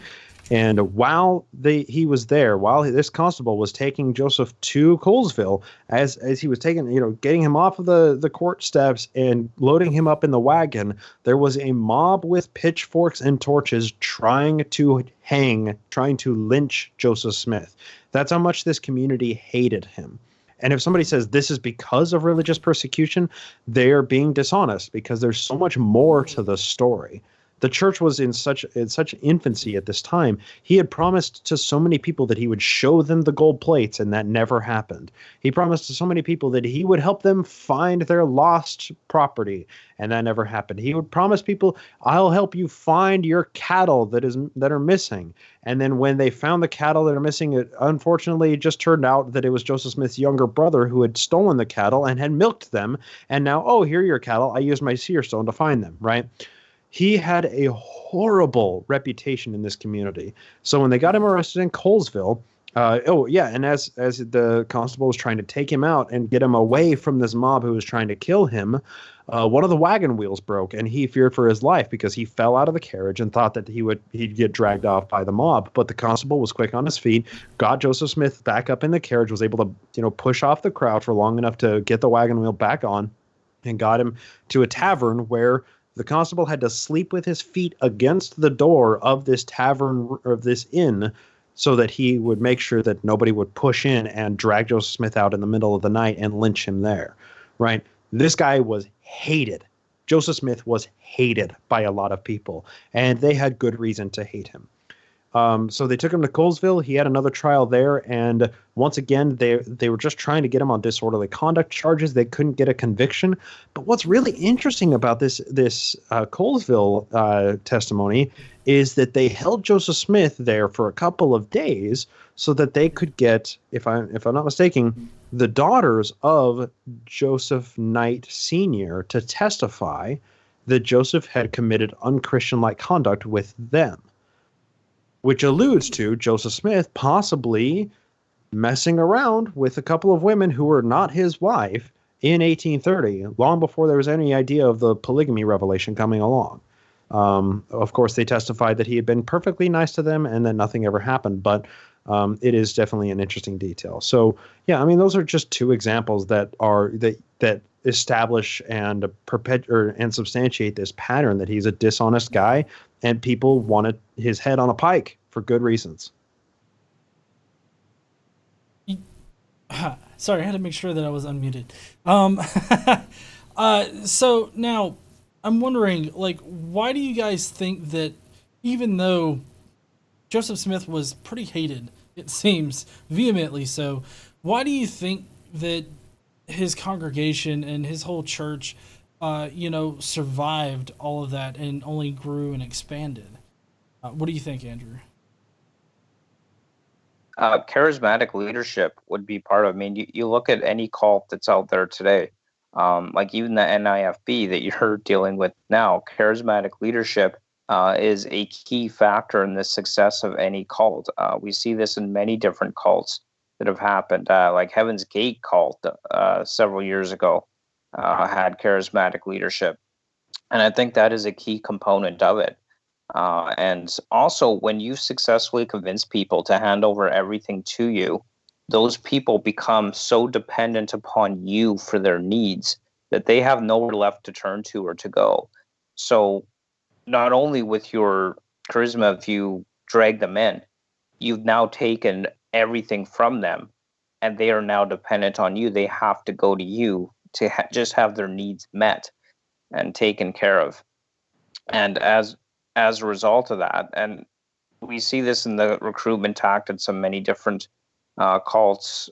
And while he was there, while this constable was taking Joseph to Colesville, as he was getting him off of the court steps and loading him up in the wagon, there was a mob with pitchforks and torches trying to lynch Joseph Smith. That's how much this community hated him. And if somebody says this is because of religious persecution, they're being dishonest because there's so much more to the story. The church was in such infancy at this time. He had promised to so many people that he would show them the gold plates, and that never happened. He promised to so many people that he would help them find their lost property, and that never happened. He would promise people, I'll help you find your cattle that are missing. And then when they found the cattle that are missing, it unfortunately just turned out that it was Joseph Smith's younger brother who had stolen the cattle and had milked them. And now, oh, here are your cattle. I used my seer stone to find them, right? He had a horrible reputation in this community. So when they got him arrested in Colesville, and as the constable was trying to take him out and get him away from this mob who was trying to kill him, one of the wagon wheels broke, and he feared for his life because he fell out of the carriage and thought that he'd get dragged off by the mob. But the constable was quick on his feet, got Joseph Smith back up in the carriage, was able to push off the crowd for long enough to get the wagon wheel back on, and got him to a tavern where the constable had to sleep with his feet against the door of this tavern, of this inn, so that he would make sure that nobody would push in and drag Joseph Smith out in the middle of the night and lynch him there, right? This guy was hated. Joseph Smith was hated by a lot of people, and they had good reason to hate him. So they took him to Colesville. He had another trial there, and once again, they were just trying to get him on disorderly conduct charges. They couldn't get a conviction. But what's really interesting about this Colesville testimony is that they held Joseph Smith there for a couple of days so that they could get, if I'm not mistaken, the daughters of Joseph Knight Sr. to testify that Joseph had committed unchristian-like conduct with them, which alludes to Joseph Smith possibly messing around with a couple of women who were not his wife in 1830, long before there was any idea of the polygamy revelation coming along. Of course, they testified that he had been perfectly nice to them and that nothing ever happened, but it is definitely an interesting detail. So, yeah, I mean, those are just two examples that establish and and substantiate this pattern that he's a dishonest guy, and people wanted his head on a pike for good reasons. Sorry, I had to make sure that I was unmuted. So now I'm wondering, why do you guys think that even though Joseph Smith was pretty hated, it seems vehemently so, why do you think that his congregation and his whole church, survived all of that and only grew and expanded? What do you think, Andrew? Charismatic leadership would be part of it. I mean, you look at any cult that's out there today, like even the NIFB that you're dealing with now, charismatic leadership is a key factor in the success of any cult. We see this in many different cults that have happened, like Heaven's Gate cult several years ago had charismatic leadership. And I think that is a key component of it. And also, when you successfully convince people to hand over everything to you, those people become so dependent upon you for their needs that they have nowhere left to turn to or to go. So not only with your charisma, if you drag them in, you've now taken everything from them, and they are now dependent on you. They have to go to you to just have their needs met and taken care of. And as a result of that, and we see this in the recruitment tactics of many different cults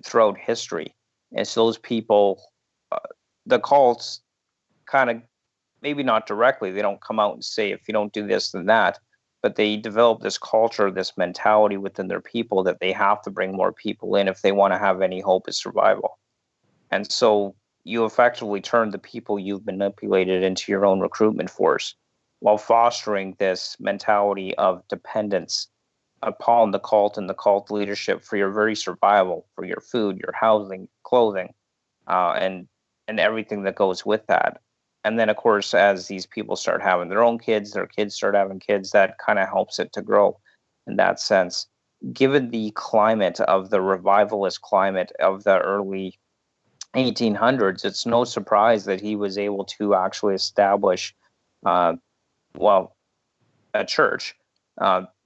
throughout history. It's those people, the cults kind of, maybe not directly, they don't come out and say, if you don't do this, then that, but they develop this culture, this mentality within their people that they have to bring more people in if they want to have any hope of survival. And so you effectively turn the people you've manipulated into your own recruitment force while fostering this mentality of dependence upon the cult and the cult leadership for your very survival, for your food, your housing, clothing, and everything that goes with that. And then, of course, as these people start having their own kids, their kids start having kids, that kind of helps it to grow in that sense. Given the climate of the revivalist climate of the early 1800s, it's no surprise that he was able to actually establish, a church.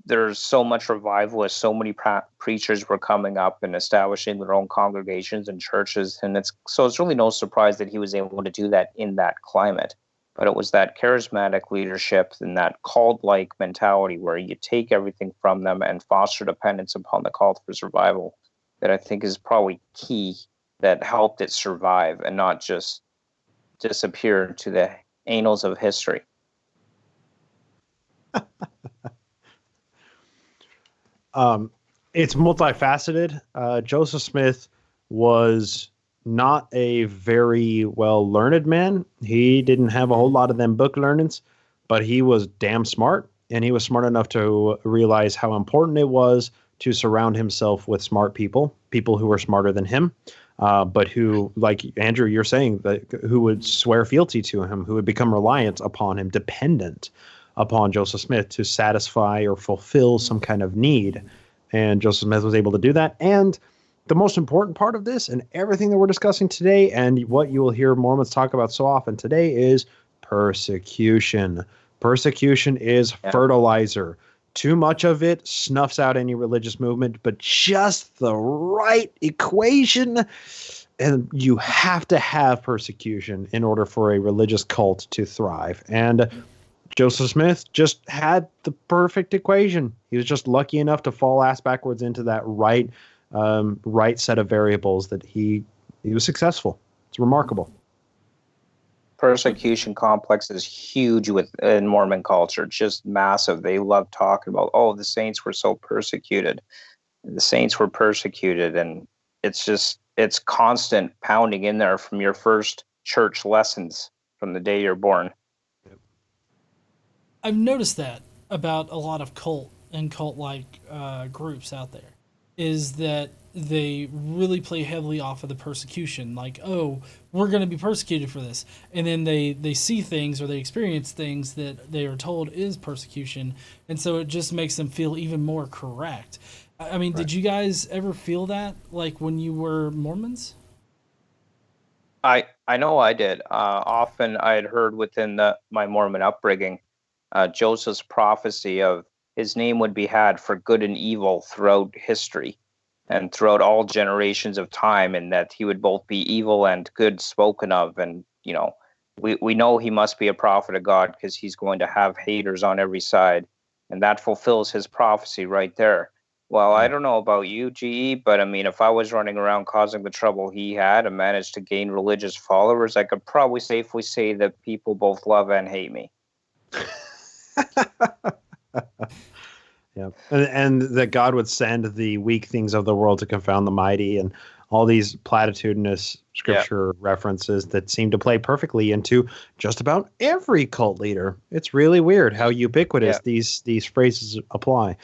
There's so much revivalist, so many preachers were coming up and establishing their own congregations and churches, and it's really no surprise that he was able to do that in that climate. But it was that charismatic leadership and that cult-like mentality where you take everything from them and foster dependence upon the cult for survival that I think is probably key, that helped it survive and not just disappear into the annals of history. It's multifaceted. Joseph Smith was not a very well learned man. He didn't have a whole lot of them book learnings, but he was damn smart, and he was smart enough to realize how important it was to surround himself with smart people who were smarter than him, but who, like Andrew, you're saying, who would swear fealty to him, who would become reliant upon him, dependent upon Joseph Smith to satisfy or fulfill some kind of need. And Joseph Smith was able to do that. And the most important part of this and everything that we're discussing today, and what you will hear Mormons talk about so often today, is persecution. Persecution is fertilizer. Too much of it snuffs out any religious movement, but just the right equation, and you have to have persecution in order for a religious cult to thrive. And Joseph Smith just had the perfect equation. He was just lucky enough to fall ass backwards into that right set of variables that he was successful. It's remarkable. Persecution complex is huge in Mormon culture, just massive. They love talking about, the saints were so persecuted. The saints were persecuted, and it's constant pounding in there from your first church lessons from the day you're born. I've noticed that about a lot of cult-like groups out there, is that they really play heavily off of the persecution. Like, we're going to be persecuted for this. And then they see things or they experience things that they are told is persecution. And so it just makes them feel even more correct. I mean, Did you guys ever feel that, like, when you were Mormons? I know I did. Often I had heard within my Mormon upbringing, Joseph's prophecy of his name would be had for good and evil throughout history and throughout all generations of time, and that he would both be evil and good spoken of. And, we know he must be a prophet of God because he's going to have haters on every side, and that fulfills his prophecy right there. Well, I don't know about you, GE, but I mean, if I was running around causing the trouble he had and managed to gain religious followers, I could probably safely say that people both love and hate me. Yeah, and that God would send the weak things of the world to confound the mighty, and all these platitudinous scripture references that seem to play perfectly into just about every cult leader. It's really weird how ubiquitous these phrases apply.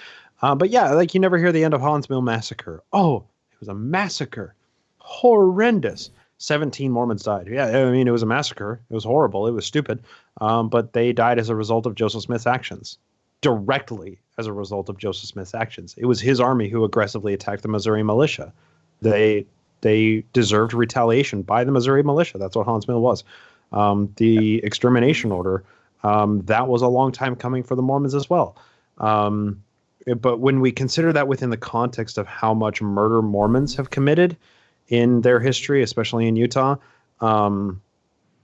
But yeah, like, you never hear the end of Holland's Mill Massacre. Oh, it was a massacre. Horrendous. 17 Mormons died. Yeah, I mean, it was a massacre. It was horrible. It was stupid. But they died as a result of Joseph Smith's actions. Directly as a result of Joseph Smith's actions. It was his army who aggressively attacked the Missouri militia. They deserved retaliation by the Missouri militia. That's what Hans Mill was. The extermination order, that was a long time coming for the Mormons as well. But when we consider that within the context of how much murder Mormons have committed in their history, especially in Utah,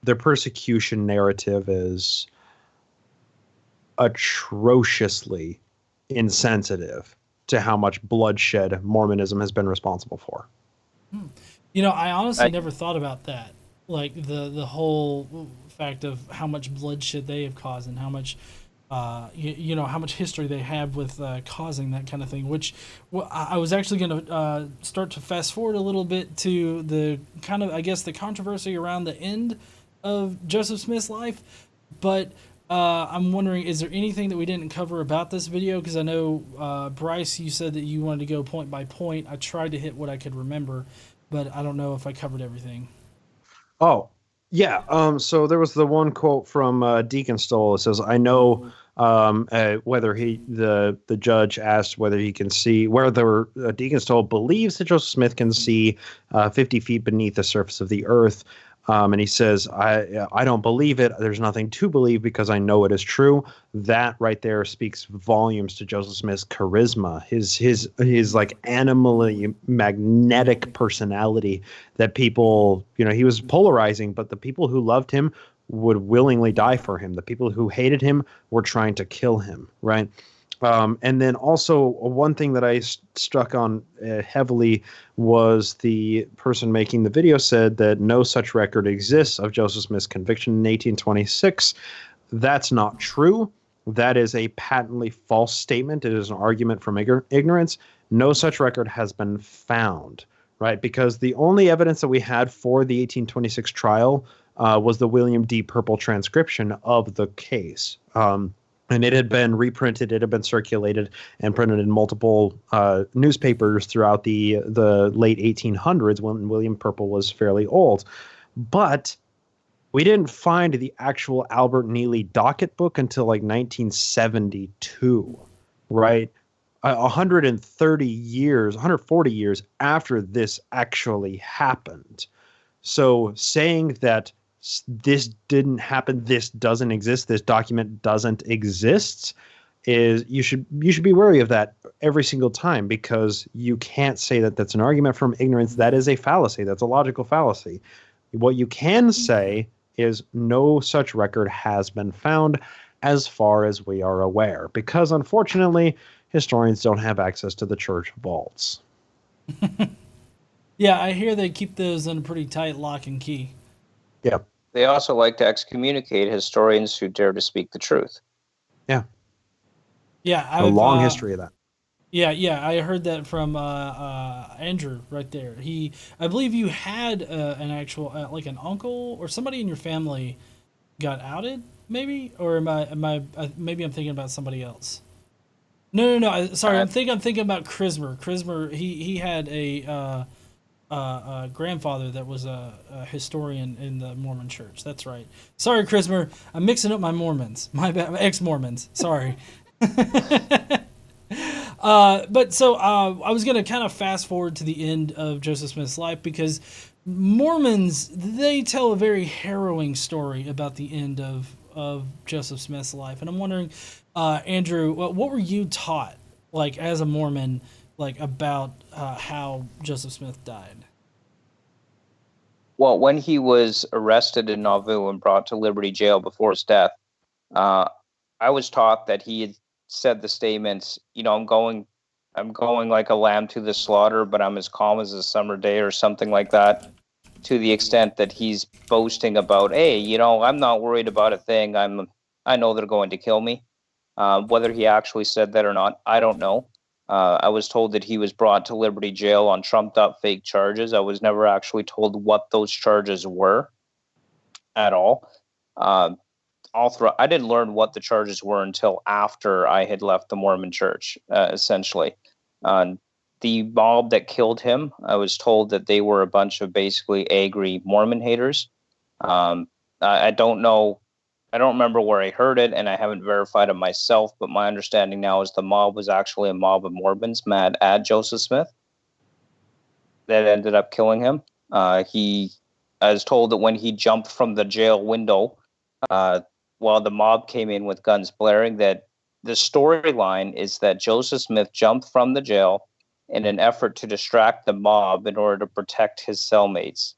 their persecution narrative is atrociously insensitive to how much bloodshed Mormonism has been responsible for. You know, I honestly never thought about that. Like the whole fact of how much bloodshed they have caused and how much, you know, how much history they have with causing that kind of thing. Which I was actually going to start to fast forward a little bit to the kind of, I guess, the controversy around the end of Joseph Smith's life. But I'm wondering, is there anything that we didn't cover about this video? Because I know, Bryce, you said that you wanted to go point by point. I tried to hit what I could remember, but I don't know if I covered everything. Oh, yeah. So there was the one quote from Deacon Stoll. It says, "I know whether the judge asked whether he can see, whether Deacon Stoll believes that Joseph Smith can see 50 feet beneath the surface of the earth." And he says, I don't believe it. There's nothing to believe because I know it is true. That right there speaks volumes to Joseph Smith's charisma, his like animally magnetic personality that people, you know, he was polarizing, but the people who loved him would willingly die for him. The people who hated him were trying to kill him, right? And then also one thing that I struck on heavily was the person making the video said that no such record exists of Joseph Smith's conviction in 1826. That's not true. That is a patently false statement. It is an argument from ignorance. No such record has been found, right? Because the only evidence that we had for the 1826 trial was the William D. Purple transcription of the case. And it had been reprinted, it had been circulated and printed in multiple newspapers throughout the late 1800s when William Purple was fairly old. But we didn't find the actual Albert Neely docket book until like 1972, right? 140 years after this actually happened. So saying that this didn't happen, this doesn't exist, this document doesn't exist, is you should be wary of that every single time, because you can't say that that's an argument from ignorance. That is a fallacy. That's a logical fallacy. What you can say is no such record has been found as far as we are aware, because unfortunately historians don't have access to the church vaults. Yeah, I hear they keep those in a pretty tight lock and key. Yeah. They also like to excommunicate historians who dare to speak the truth. Yeah. Yeah, a long history of that. Yeah, I heard that from Andrew right there. I believe you had an actual like an uncle or somebody in your family got outed, maybe, or am I maybe I'm thinking about somebody else. No. Sorry, I'm thinking about Chrismer. Chrismer, he had a grandfather that was a historian in the Mormon Church. That's right. Sorry, Chrismer. I'm mixing up my Mormons. My ex-Mormons. Sorry. But so I was going to kind of fast forward to the end of Joseph Smith's life, because Mormons, they tell a very harrowing story about the end of Joseph Smith's life. And I'm wondering, Andrew, what were you taught, like, as a Mormon, like, about how Joseph Smith died? Well, when he was arrested in Nauvoo and brought to Liberty Jail before his death, I was taught that he had said the statements, you know, I'm going like a lamb to the slaughter, but I'm as calm as a summer day, or something like that, to the extent that he's boasting about, hey, you know, I'm not worried about a thing. I know they're going to kill me. Whether he actually said that or not, I don't know. I was told that he was brought to Liberty Jail on trumped up fake charges. I was never actually told what those charges were at all. I didn't learn what the charges were until after I had left the Mormon Church, essentially. The mob that killed him, I was told that they were a bunch of basically angry Mormon haters. I don't know I don't remember where I heard it, and I haven't verified it myself, but my understanding now is the mob was actually a mob of Mormons mad at Joseph Smith that ended up killing him. He I was told that when he jumped from the jail window, while the mob came in with guns blaring, that the storyline is that Joseph Smith jumped from the jail in an effort to distract the mob in order to protect his cellmates.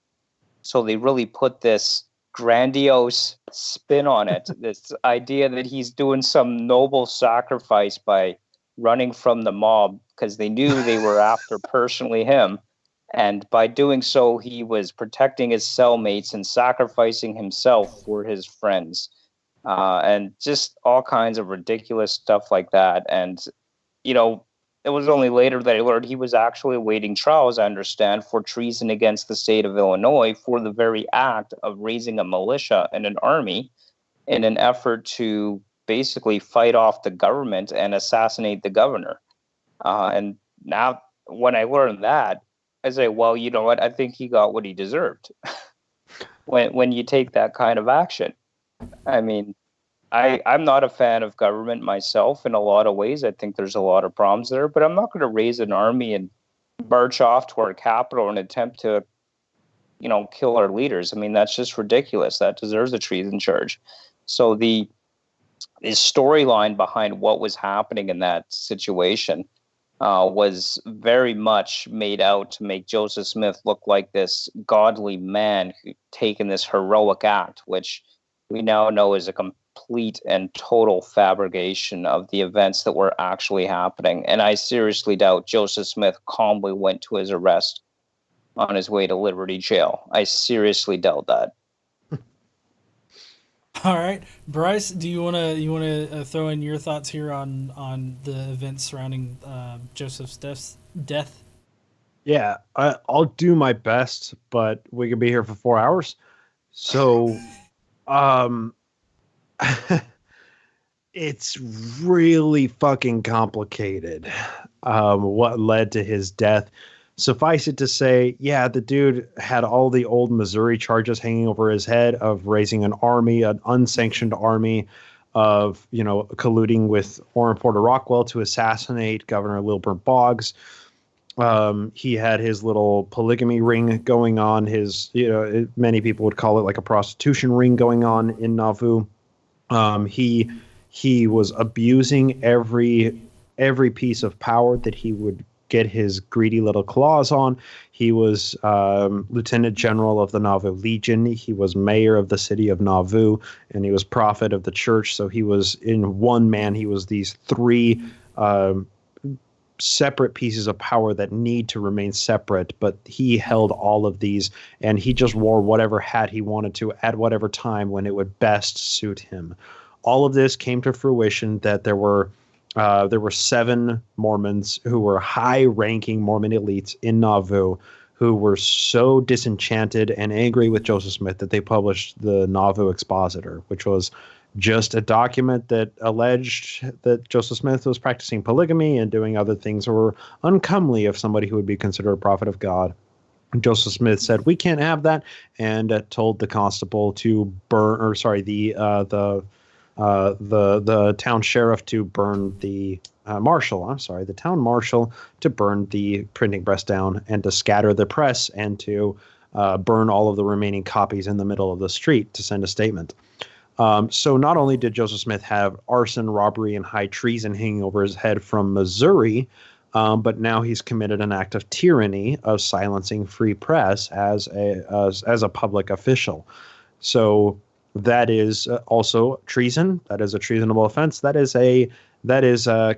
So they really put this grandiose spin on it, this idea that he's doing some noble sacrifice by running from the mob because they knew they were after personally him. And by doing so, he was protecting his cellmates and sacrificing himself for his friends. And just all kinds of ridiculous stuff like that. And, you know, it was only later that I learned he was actually awaiting trial, as I understand, for treason against the state of Illinois for the very act of raising a militia and an army in an effort to basically fight off the government and assassinate the governor. And now when I learned that, I say, well, you know what? I think he got what he deserved when you take that kind of action. I mean, I'm not a fan of government myself in a lot of ways. I think there's a lot of problems there, but I'm not going to raise an army and march off to our capital and attempt to, you know, kill our leaders. I mean, that's just ridiculous. That deserves a treason charge. So the storyline behind what was happening in that situation was very much made out to make Joseph Smith look like this godly man who taken this heroic act, which we now know is a complete and total fabrication of the events that were actually happening. And I seriously doubt Joseph Smith calmly went to his arrest on his way to Liberty Jail. I seriously doubt that. All right, Bryce, do you want to throw in your thoughts here on the events surrounding Joseph's death? Yeah, I'll do my best, but we could be here for 4 hours. So, it's really fucking complicated. What led to his death? Suffice it to say, yeah, the dude had all the old Missouri charges hanging over his head of raising an army, an unsanctioned army, of, you know, colluding with Orrin Porter Rockwell to assassinate Governor Lilburn Boggs. He had his little polygamy ring going on. His, you know, many people would call it like a prostitution ring going on in Nauvoo. He was abusing every piece of power that he would get his greedy little claws on. He was lieutenant general of the Nauvoo Legion. He was mayor of the city of Nauvoo, and he was prophet of the church. So he was, in one man, he was these three separate pieces of power that need to remain separate, but he held all of these, and he just wore whatever hat he wanted to at whatever time when it would best suit him. All of this came to fruition that there were 7 Mormons who were high-ranking Mormon elites in Nauvoo who were so disenchanted and angry with Joseph Smith that they published the Nauvoo Expositor, which was just a document that alleged that Joseph Smith was practicing polygamy and doing other things that were uncomely of somebody who would be considered a prophet of God. Joseph Smith said, "We can't have that," and told the constable to burn, or sorry, the town sheriff to burn the the town marshal to burn the printing press down and to scatter the press and to burn all of the remaining copies in the middle of the street to send a statement. So not only did Joseph Smith have arson, robbery, and high treason hanging over his head from Missouri, but now he's committed an act of tyranny of silencing free press as a public official. So that is also treason. That is a treasonable offense. That is a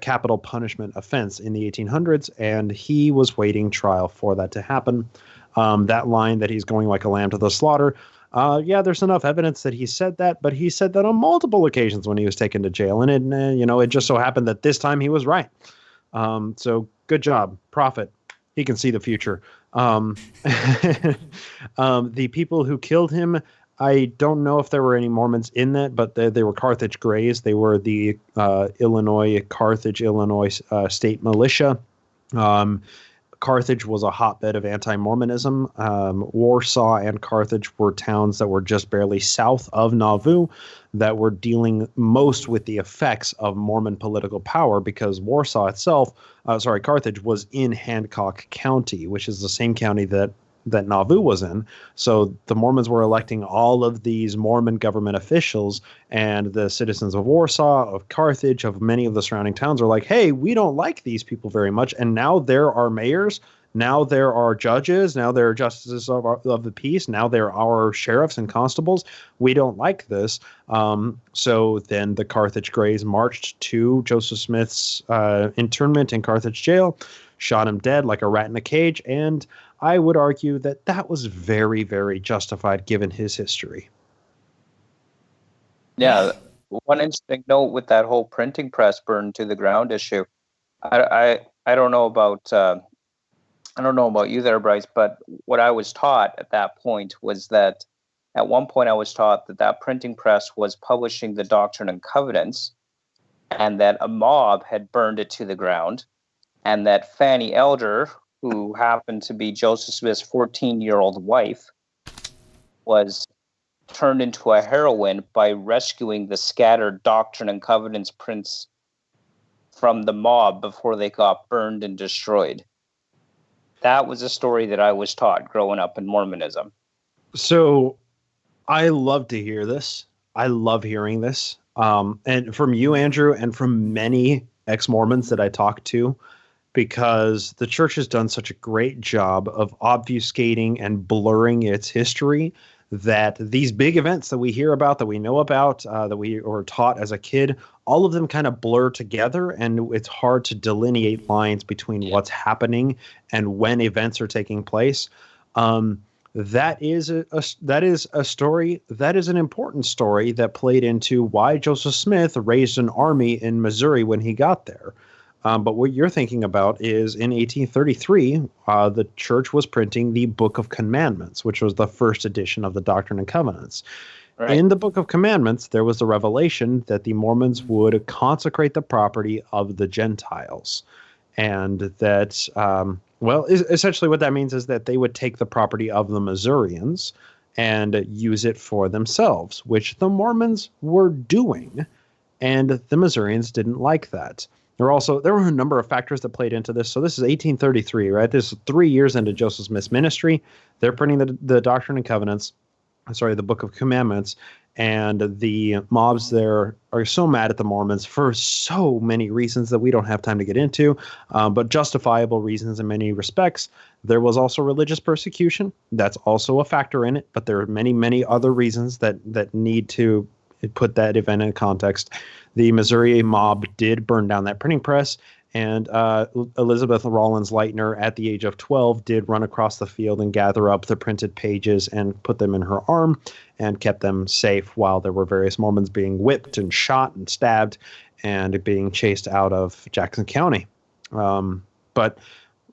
capital punishment offense in the 1800s, and he was waiting trial for that to happen. That line that he's going like a lamb to the slaughter, there's enough evidence that he said that, but he said that on multiple occasions when he was taken to jail, and it just so happened that this time he was right. So good job, prophet. He can see the future. The people who killed him, I don't know if there were any Mormons in that, but they were Carthage Greys. They were the Carthage, Illinois state militia. Carthage was a hotbed of anti-Mormonism. Warsaw and Carthage were towns that were just barely south of Nauvoo that were dealing most with the effects of Mormon political power, because Warsaw itself, Carthage was in Hancock County, which is the same county that Nauvoo was in. So the Mormons were electing all of these Mormon government officials, and the citizens of Warsaw, of Carthage, of many of the surrounding towns are like, hey, we don't like these people very much. And now there are mayors. Now there are judges. Now there are justices of the peace. Now there are sheriffs and constables. We don't like this. So then the Carthage Greys marched to Joseph Smith's internment in Carthage jail, shot him dead like a rat in a cage, and I would argue that that was very, very justified given his history. Yeah, one interesting note with that whole printing press burned to the ground issue. I don't know about you there, Bryce, but what I was taught at that point was that at one point I was taught that printing press was publishing the Doctrine and Covenants, and that a mob had burned it to the ground, and that Fanny Elder, who happened to be Joseph Smith's 14-year-old wife, was turned into a heroine by rescuing the scattered Doctrine and Covenants prints from the mob before they got burned and destroyed. That was a story that I was taught growing up in Mormonism. So I love to hear this. I love hearing this. And from you, Andrew, and from many ex-Mormons that I talk to, because the church has done such a great job of obfuscating and blurring its history, that these big events that we hear about, that we know about, that we were taught as a kid, all of them kind of blur together, and it's hard to delineate lines between what's happening and when events are taking place. That is a story, that is an important story that played into why Joseph Smith raised an army in Missouri when he got there. But what you're thinking about is in 1833, the church was printing the Book of Commandments, which was the first edition of the Doctrine and Covenants. Right. In the Book of Commandments, there was the revelation that the Mormons would consecrate the property of the Gentiles. And that, essentially what that means is that they would take the property of the Missourians and use it for themselves, which the Mormons were doing. And the Missourians didn't like that. There were a number of factors that played into this. So this is 1833, right? This is 3 years into Joseph Smith's ministry. They're printing the Doctrine and Covenants, the Book of Commandments, and the mobs there are so mad at the Mormons for so many reasons that we don't have time to get into, but justifiable reasons in many respects. There was also religious persecution. That's also a factor in it, but there are many, many other reasons that need to put that event in context. The Missouri mob did burn down that printing press, and Elizabeth Rollins Lightner, at the age of 12, did run across the field and gather up the printed pages and put them in her arm and kept them safe while there were various Mormons being whipped and shot and stabbed and being chased out of Jackson County. But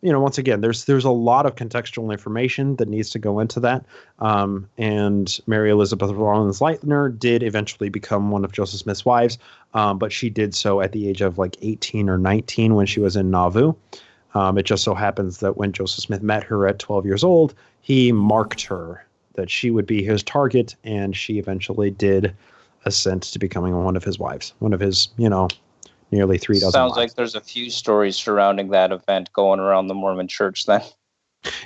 once again, there's a lot of contextual information that needs to go into that. And Mary Elizabeth Rollins Lightner did eventually become one of Joseph Smith's wives, but she did so at the age of like 18 or 19 when she was in Nauvoo. It just so happens that when Joseph Smith met her at 12 years old, he marked her that she would be his target, and she eventually did ascend to becoming one of his wives, one of his, nearly 3 dozen. Sounds like there's a few stories surrounding that event going around the Mormon church then.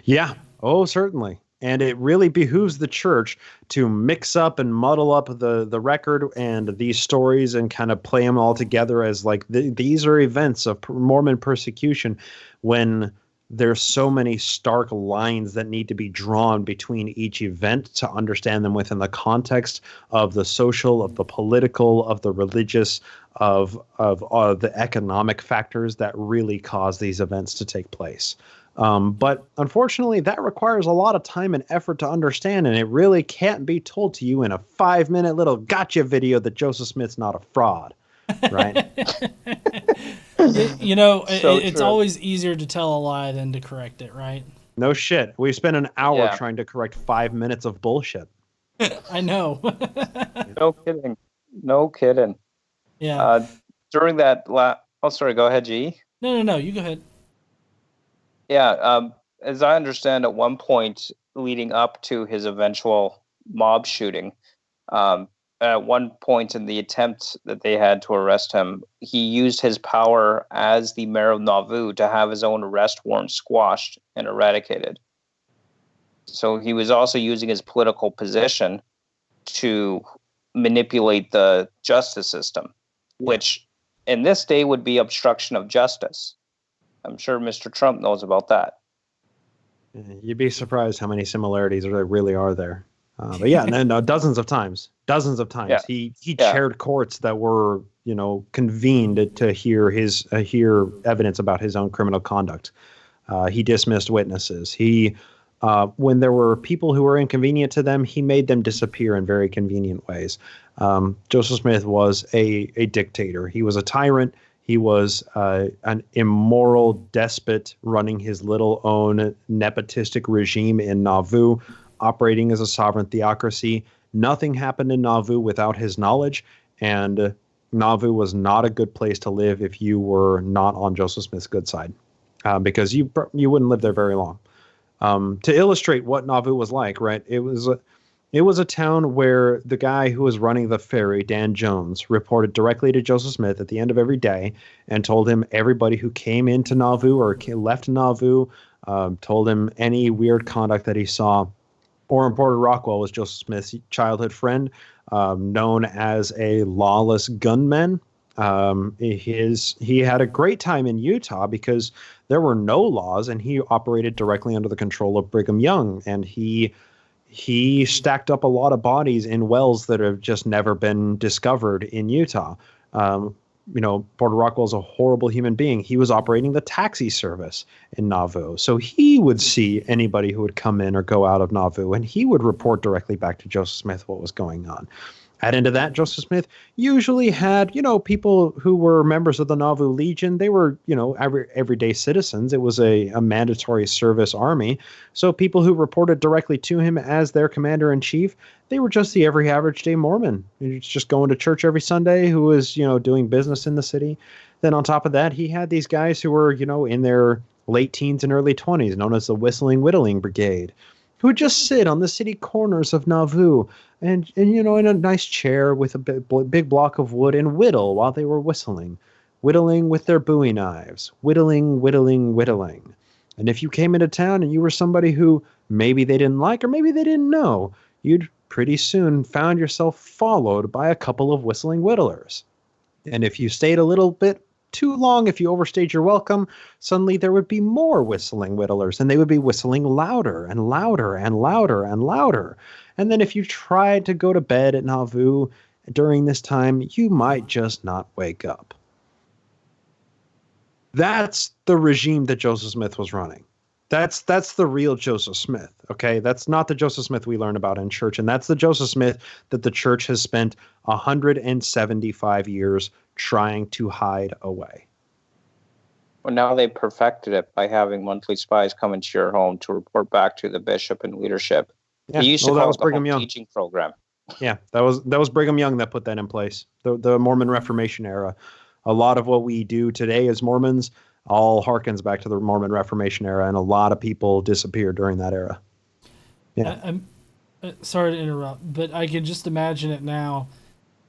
Yeah. Oh, certainly. And it really behooves the church to mix up and muddle up the record and these stories and kind of play them all together as like these are events of Mormon persecution, when there's so many stark lines that need to be drawn between each event to understand them within the context of the social, of the political, of the religious, of the economic factors that really cause these events to take place. But unfortunately, that requires a lot of time and effort to understand, and it really can't be told to you in a 5-minute little gotcha video that Joseph Smith's not a fraud, right? It's always easier to tell a lie than to correct it, right? No shit. We spent an hour trying to correct 5 minutes of bullshit. I know. No kidding. Yeah. During that sorry, go ahead, G. No, you go ahead. Yeah, as I understand, at one point leading up to his eventual mob shooting, um, at one point in the attempt that they had to arrest him, he used his power as the mayor of Nauvoo to have his own arrest warrant squashed and eradicated. So he was also using his political position to manipulate the justice system, which in this day would be obstruction of justice. I'm sure Mr. Trump knows about that. You'd be surprised how many similarities there really are there. But yeah, and then dozens of times, Yeah. he Yeah. chaired courts that were convened to hear hear evidence about his own criminal conduct. He dismissed witnesses. He when there were people who were inconvenient to them, he made them disappear in very convenient ways. Joseph Smith was a dictator. He was a tyrant. He was an immoral despot running his little own nepotistic regime in Nauvoo, operating as a sovereign theocracy. Nothing happened in Nauvoo without his knowledge, and Nauvoo was not a good place to live if you were not on Joseph Smith's good side, because you wouldn't live there very long. To illustrate what Nauvoo was like, right? It was a town where the guy who was running the ferry, Dan Jones, reported directly to Joseph Smith at the end of every day and told him everybody who came into Nauvoo or left Nauvoo, told him any weird conduct that he saw. Orrin Porter Rockwell was Joseph Smith's childhood friend, known as a lawless gunman. He had a great time in Utah because there were no laws, and he operated directly under the control of Brigham Young, and he stacked up a lot of bodies in wells that have just never been discovered in Utah. Porter Rockwell's a horrible human being. He was operating the taxi service in Nauvoo. So he would see anybody who would come in or go out of Nauvoo, and he would report directly back to Joseph Smith what was going on. Add into that, Joseph Smith usually had, people who were members of the Nauvoo Legion. They were, everyday citizens. It was a mandatory service army. So people who reported directly to him as their commander-in-chief, they were just the every average day Mormon. Just going to church every Sunday, who was, doing business in the city. Then on top of that, he had these guys who were, in their late teens and early 20s, known as the Whistling Whittling Brigade, who would just sit on the city corners of Nauvoo and in a nice chair with a big block of wood and whittle while they were whistling with their Bowie knives, whittling. And if you came into town and you were somebody who maybe they didn't like or maybe they didn't know, you'd pretty soon found yourself followed by a couple of whistling whittlers. And if you stayed a little bit too long, if you overstayed your welcome, suddenly there would be more whistling whittlers, and they would be whistling louder and louder and louder and louder. And then if you tried to go to bed at Nauvoo during this time, you might just not wake up. That's the regime that Joseph Smith was running. That's the real Joseph Smith, okay? That's not the Joseph Smith we learn about in church, and that's the Joseph Smith that the church has spent 175 years trying to hide away. Well, now they perfected it by having monthly spies come into your home to report back to the bishop and leadership. Yeah, They used to that call was it the Brigham home Young. teaching program. Yeah, that was Brigham Young that put that in place. The Mormon Reformation era. A lot of what we do today as Mormons all harkens back to the Mormon Reformation era, and a lot of people disappeared during that era. Yeah. I'm sorry to interrupt, but I can just imagine it now.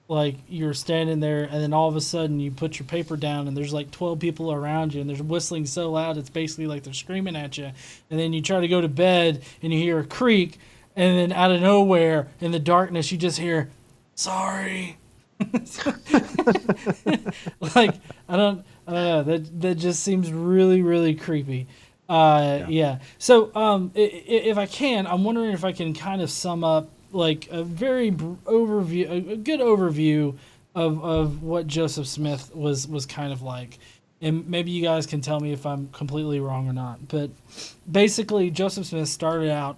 Like you're standing there, and then all of a sudden you put your paper down, and there's like 12 people around you, and they're whistling so loud it's basically like they're screaming at you. And then you try to go to bed, and you hear a creak, and then out of nowhere in the darkness you just hear, "Sorry." Like I don't know. That just seems really, really creepy. Yeah. So if I can, I'm wondering if I can kind of sum up like a very overview, a good overview of what Joseph Smith was kind of like. And maybe you guys can tell me if I'm completely wrong or not. But basically, Joseph Smith started out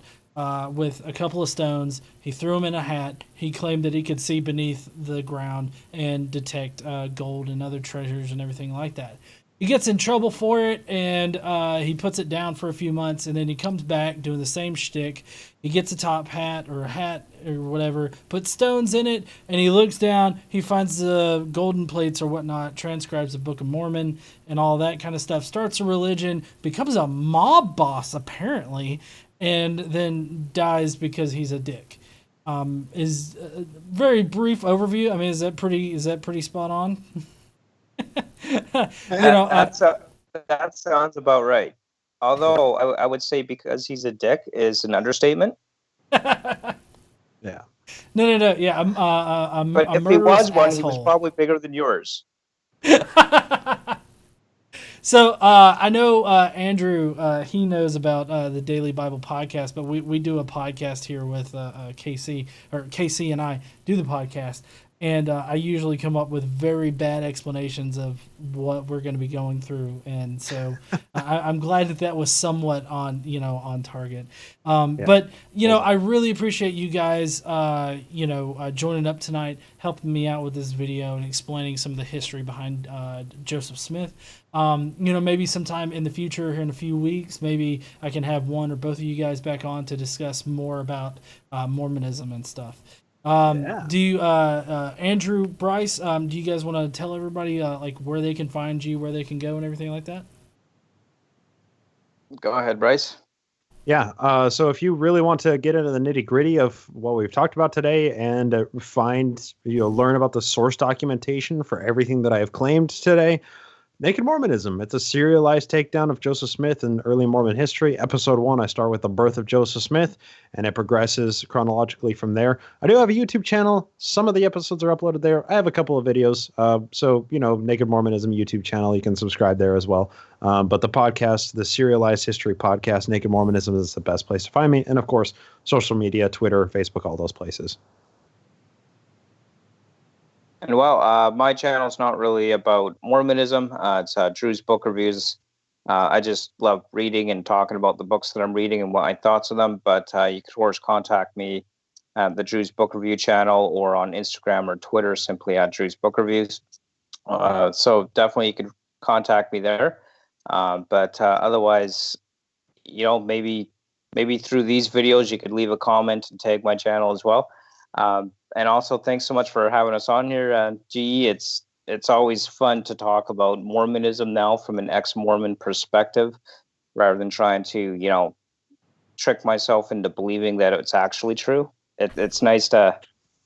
with a couple of stones. He threw them in a hat. He claimed that he could see beneath the ground and detect gold and other treasures and everything like that. he gets in trouble for it, and he puts it down for a few months, and then he comes back doing the same shtick. He gets a top hat or a hat or whatever, puts stones in it, and he looks down. He finds the golden plates or whatnot, transcribes the Book of Mormon and all that kind of stuff. Starts a religion, becomes a mob boss apparently, and then dies because he's a dick. Is a very brief overview. I mean, is that pretty spot on? That sounds about right. Although I would say because he's a dick is an understatement. Yeah. No. Yeah, I'm But a if he was one, he asshole. was probably bigger than yours. So I know Andrew, he knows about the Daily Bible Podcast, but we do a podcast here with KC, or KC and I do the podcast, and I usually come up with very bad explanations of what we're going to be going through, and so I'm glad that was somewhat on target. But I really appreciate you guys joining up tonight, helping me out with this video and explaining some of the history behind Joseph Smith. Maybe sometime in the future, here in a few weeks, maybe I can have one or both of you guys back on to discuss more about Mormonism and stuff. Do you, Andrew, Bryce, do you guys want to tell everybody where they can find you, where they can go, and everything like that? Go ahead, Bryce. Yeah. So if you really want to get into the nitty gritty of what we've talked about today and learn about the source documentation for everything that I have claimed today, Naked Mormonism. It's a serialized takedown of Joseph Smith and early Mormon history. Episode 1, I start with the birth of Joseph Smith, and it progresses chronologically from there. I do have a YouTube channel. Some of the episodes are uploaded there. I have a couple of videos. Naked Mormonism YouTube channel, you can subscribe there as well. But the podcast, the serialized history podcast, Naked Mormonism, is the best place to find me. And of course, social media, Twitter, Facebook, all those places. And my channel's not really about Mormonism. It's Drew's Book Reviews. I just love reading and talking about the books that I'm reading and what my thoughts on them. But you can of course contact me at the Drew's Book Review channel or on Instagram or Twitter, simply at Drew's Book Reviews. So definitely you could contact me there. But otherwise, maybe through these videos you could leave a comment and tag my channel as well. And also, thanks so much for having us on here, GE. It's always fun to talk about Mormonism now from an ex-Mormon perspective, rather than trying to, trick myself into believing that it's actually true. It's nice to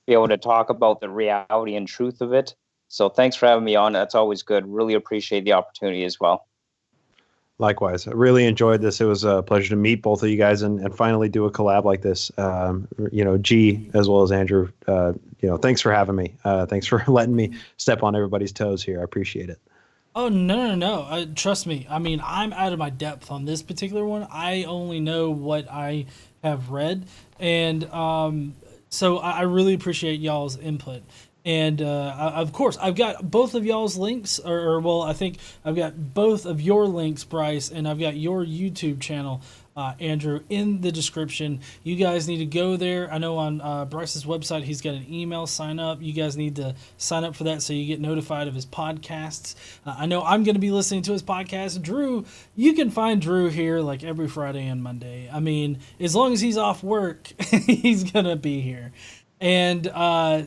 be able to talk about the reality and truth of it. So thanks for having me on. That's always good. Really appreciate the opportunity as well. Likewise, I really enjoyed this. It was a pleasure to meet both of you guys and finally do a collab like this. G as well as Andrew. Thanks for having me. Thanks for letting me step on everybody's toes here. I appreciate it. Oh, no. Trust me. I mean, I'm out of my depth on this particular one. I only know what I have read. And so I really appreciate y'all's input. And of course, I've got both of y'all's links, I think I've got both of your links, Bryce, and I've got your YouTube channel, Andrew, in the description. You guys need to go there. I know on Bryce's website, he's got an email sign up. You guys need to sign up for that so you get notified of his podcasts. I know I'm going to be listening to his podcast. Drew, you can find Drew here like every Friday and Monday. I mean, as long as he's off work, he's going to be here. And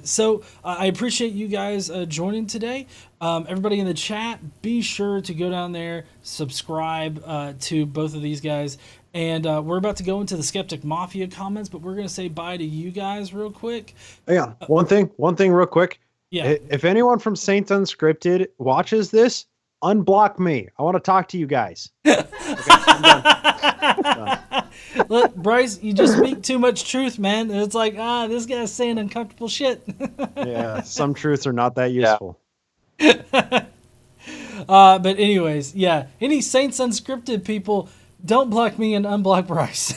so I appreciate you guys joining today. Everybody in the chat, be sure to go down there, subscribe to both of these guys. And we're about to go into the Skeptic Mafia comments, but we're going to say bye to you guys real quick. Yeah, one thing real quick. Yeah. If anyone from Saints Unscripted watches this, unblock me. I want to talk to you guys. Okay, I'm done. Look, Bryce, you just speak too much truth, man. It's like, this guy's saying uncomfortable shit. Yeah, some truths are not that useful. But anyways, yeah. Any Saints Unscripted people, don't block me and unblock Bryce.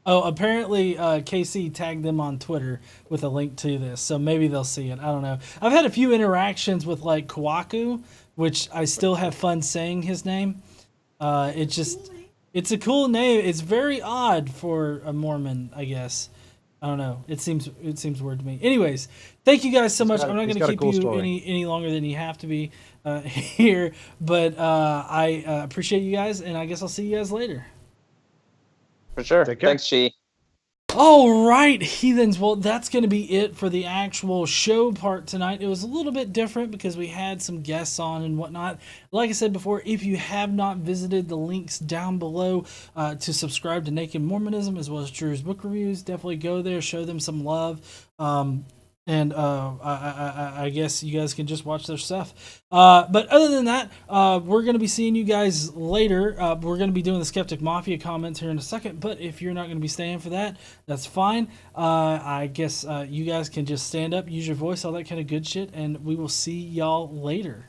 Oh, apparently KC tagged them on Twitter with a link to this, so maybe they'll see it. I don't know. I've had a few interactions with like Kwaku, which I still have fun saying his name. It's a cool name. It's very odd for a Mormon, I guess. I don't know. It seems weird to me. Anyways, thank you guys so much. I'm not going to keep you any longer than you have to be here, but I appreciate you guys, and I guess I'll see you guys later. For sure. Take care. Thanks, G. All right, heathens. Well, that's going to be it for the actual show part tonight. It was a little bit different because we had some guests on and whatnot. Like I said before, if you have not visited the links down below to subscribe to Naked Mormonism as well as Drew's book reviews, definitely go there, show them some love. And I guess you guys can just watch their stuff. But other than that, we're going to be seeing you guys later. We're going to be doing the Skeptic Mafia comments here in a second. But if you're not going to be staying for that, that's fine. I guess you guys can just stand up, use your voice, all that kind of good shit. And we will see y'all later.